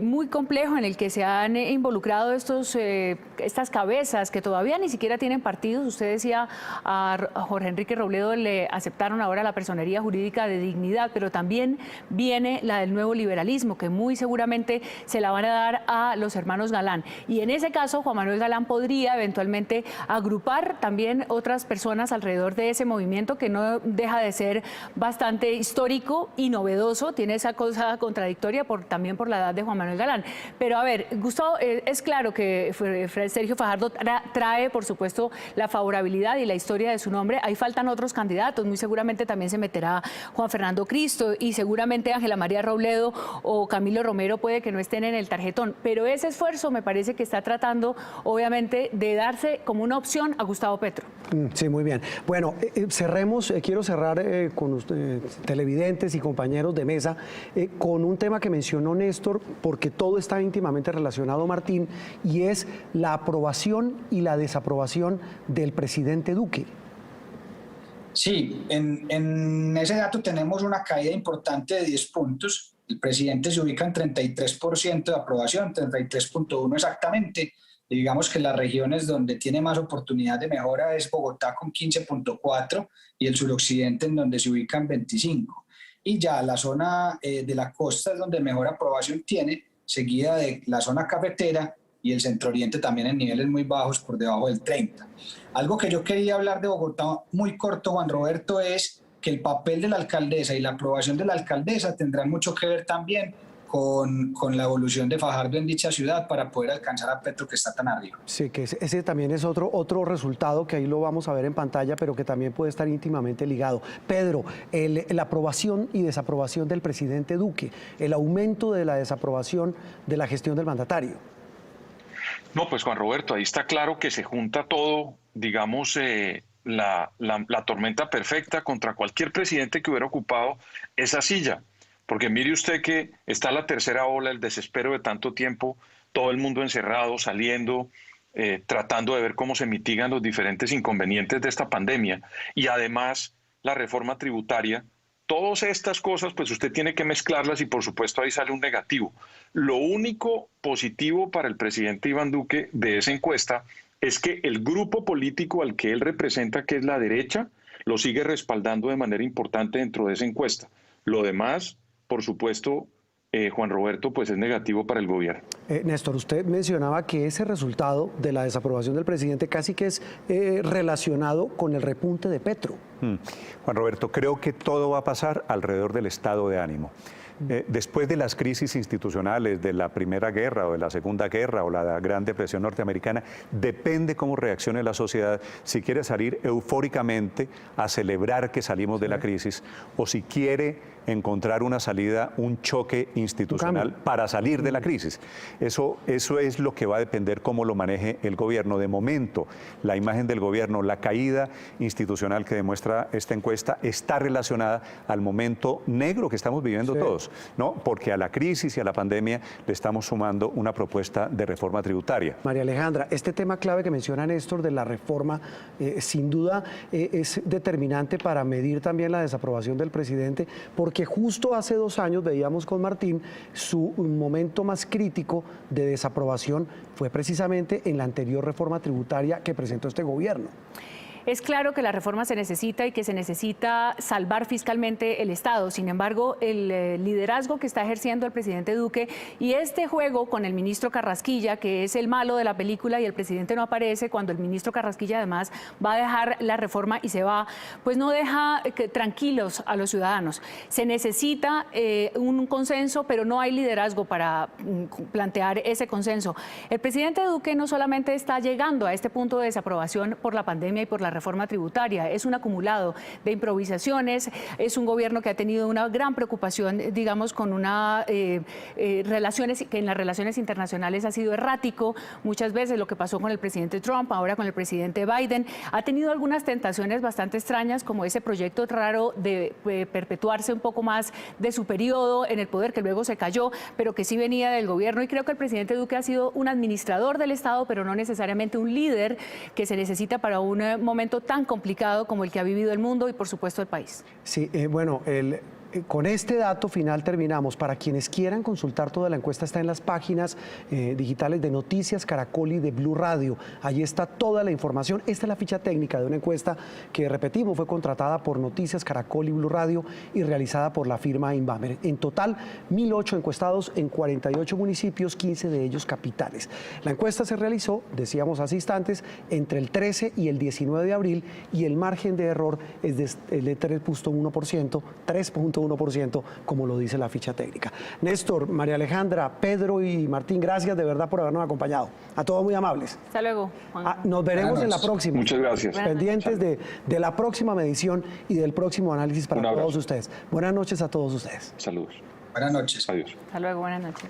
muy complejo en el que se han involucrado estas cabezas que todavía ni siquiera tienen partidos. Usted decía, a Jorge Enrique Robledo le aceptaron ahora la personería jurídica de dignidad, pero también viene la del nuevo liberalismo, que muy seguramente se la van a dar a los hermanos Galán. Y en ese caso, Juan Manuel Galán podría eventualmente agrupar también otras personas alrededor de ese movimiento que no deja de ser bastante histórico y novedoso, tiene esa cosa contradictoria también por la edad de Juan Manuel Galán. Pero a ver, Gustavo, es claro que Sergio Fajardo trae, por supuesto, la favorabilidad y la historia de su nombre. Ahí faltan otros candidatos, muy seguramente también se meterá Juan Fernando Cristo y seguramente Ángela María Robledo o Camilo Romero puede que no estén en el tarjetón, pero ese esfuerzo me parece que está tratando, obviamente, de darse como una opción a Gustavo Petro. Sí, muy bien. Bueno, cerremos, quiero cerrar con ustedes, televidentes y compañeros de mesa, con un tema que mencionó Néstor, porque todo está íntimamente relacionado, Martín, y es la aprobación y la desaprobación del presidente Duque. Sí, en ese dato tenemos una caída importante de 10 puntos. El presidente se ubica en 33% de aprobación, 33.1 exactamente. Y digamos que las regiones donde tiene más oportunidad de mejora es Bogotá con 15.4 y el suroccidente en donde se ubica en 25. Y ya la zona de la costa es donde mejor aprobación tiene, seguida de la zona cafetera y el centro oriente también en niveles muy bajos por debajo del 30. Algo que yo quería hablar de Bogotá muy corto, Juan Roberto, es que el papel de la alcaldesa y la aprobación de la alcaldesa tendrán mucho que ver también con la evolución de Fajardo en dicha ciudad para poder alcanzar a Petro, que está tan arriba. Sí, que ese también es otro resultado que ahí lo vamos a ver en pantalla, pero que también puede estar íntimamente ligado. Pedro, la aprobación y desaprobación del presidente Duque, el aumento de la desaprobación de la gestión del mandatario. No, pues Juan Roberto, ahí está claro que se junta todo, digamos, la tormenta perfecta contra cualquier presidente que hubiera ocupado esa silla. Porque mire usted que está la tercera ola, el desespero de tanto tiempo, todo el mundo encerrado, saliendo, tratando de ver cómo se mitigan los diferentes inconvenientes de esta pandemia, y además la reforma tributaria. Todas estas cosas, pues usted tiene que mezclarlas y por supuesto ahí sale un negativo. Lo único positivo para el presidente Iván Duque de esa encuesta es que el grupo político al que él representa, que es la derecha, lo sigue respaldando de manera importante dentro de esa encuesta. Lo demás, por supuesto, Juan Roberto, pues es negativo para el gobierno. Néstor, usted mencionaba que ese resultado de la desaprobación del presidente casi que es relacionado con el repunte de Petro. Juan Roberto, creo que todo va a pasar alrededor del estado de ánimo. Después de las crisis institucionales de la Primera Guerra o de la Segunda Guerra o la Gran Depresión norteamericana, depende cómo reaccione la sociedad, si quiere salir eufóricamente a celebrar que salimos de la crisis o si quiere encontrar una salida, un choque institucional para salir de la crisis. Eso es lo que va a depender cómo lo maneje el gobierno. De momento, la imagen del gobierno, la caída institucional que demuestra esta encuesta está relacionada al momento negro que estamos viviendo todos, ¿no? Porque a la crisis y a la pandemia le estamos sumando una propuesta de reforma tributaria. María Alejandra, este tema clave que menciona Néstor de la reforma, sin duda es determinante para medir también la desaprobación del presidente, porque justo hace 2 años veíamos con Martín su momento más crítico de desaprobación fue precisamente en la anterior reforma tributaria que presentó este gobierno. Es claro que la reforma se necesita y que se necesita salvar fiscalmente el Estado. Sin embargo, el liderazgo que está ejerciendo el presidente Duque y este juego con el ministro Carrasquilla, que es el malo de la película y el presidente no aparece, cuando el ministro Carrasquilla además va a dejar la reforma y se va, pues no deja tranquilos a los ciudadanos. Se necesita un consenso, pero no hay liderazgo para plantear ese consenso. El presidente Duque no solamente está llegando a este punto de desaprobación por la pandemia y por la reforma tributaria, es un acumulado de improvisaciones, es un gobierno que ha tenido una gran preocupación, digamos, con una relaciones que en las relaciones internacionales ha sido errático, muchas veces lo que pasó con el presidente Trump, ahora con el presidente Biden, ha tenido algunas tentaciones bastante extrañas, como ese proyecto raro de perpetuarse un poco más de su periodo en el poder, que luego se cayó, pero que sí venía del gobierno, y creo que el presidente Duque ha sido un administrador del Estado, pero no necesariamente un líder que se necesita para un momento tan complicado como el que ha vivido el mundo y por supuesto el país. Sí, bueno, con este dato final terminamos. Para quienes quieran consultar toda la encuesta, está en las páginas digitales de Noticias Caracol y de Blue Radio. Allí está toda la información. Esta es la ficha técnica de una encuesta que, repetimos, fue contratada por Noticias Caracol y Blue Radio y realizada por la firma Inbamer. En total, 1.008 encuestados en 48 municipios, 15 de ellos capitales. La encuesta se realizó, decíamos hace instantes, entre el 13 y el 19 de abril y el margen de error es de 3.1%, 3.1%, como lo dice la ficha técnica. Néstor, María Alejandra, Pedro y Martín, gracias de verdad por habernos acompañado. A todos muy amables. Hasta luego. Nos veremos en la próxima. Muchas gracias. Pendientes de la próxima medición y del próximo análisis para todos ustedes. Buenas noches a todos ustedes. Saludos. Buenas noches. Adiós. Hasta luego, buenas noches.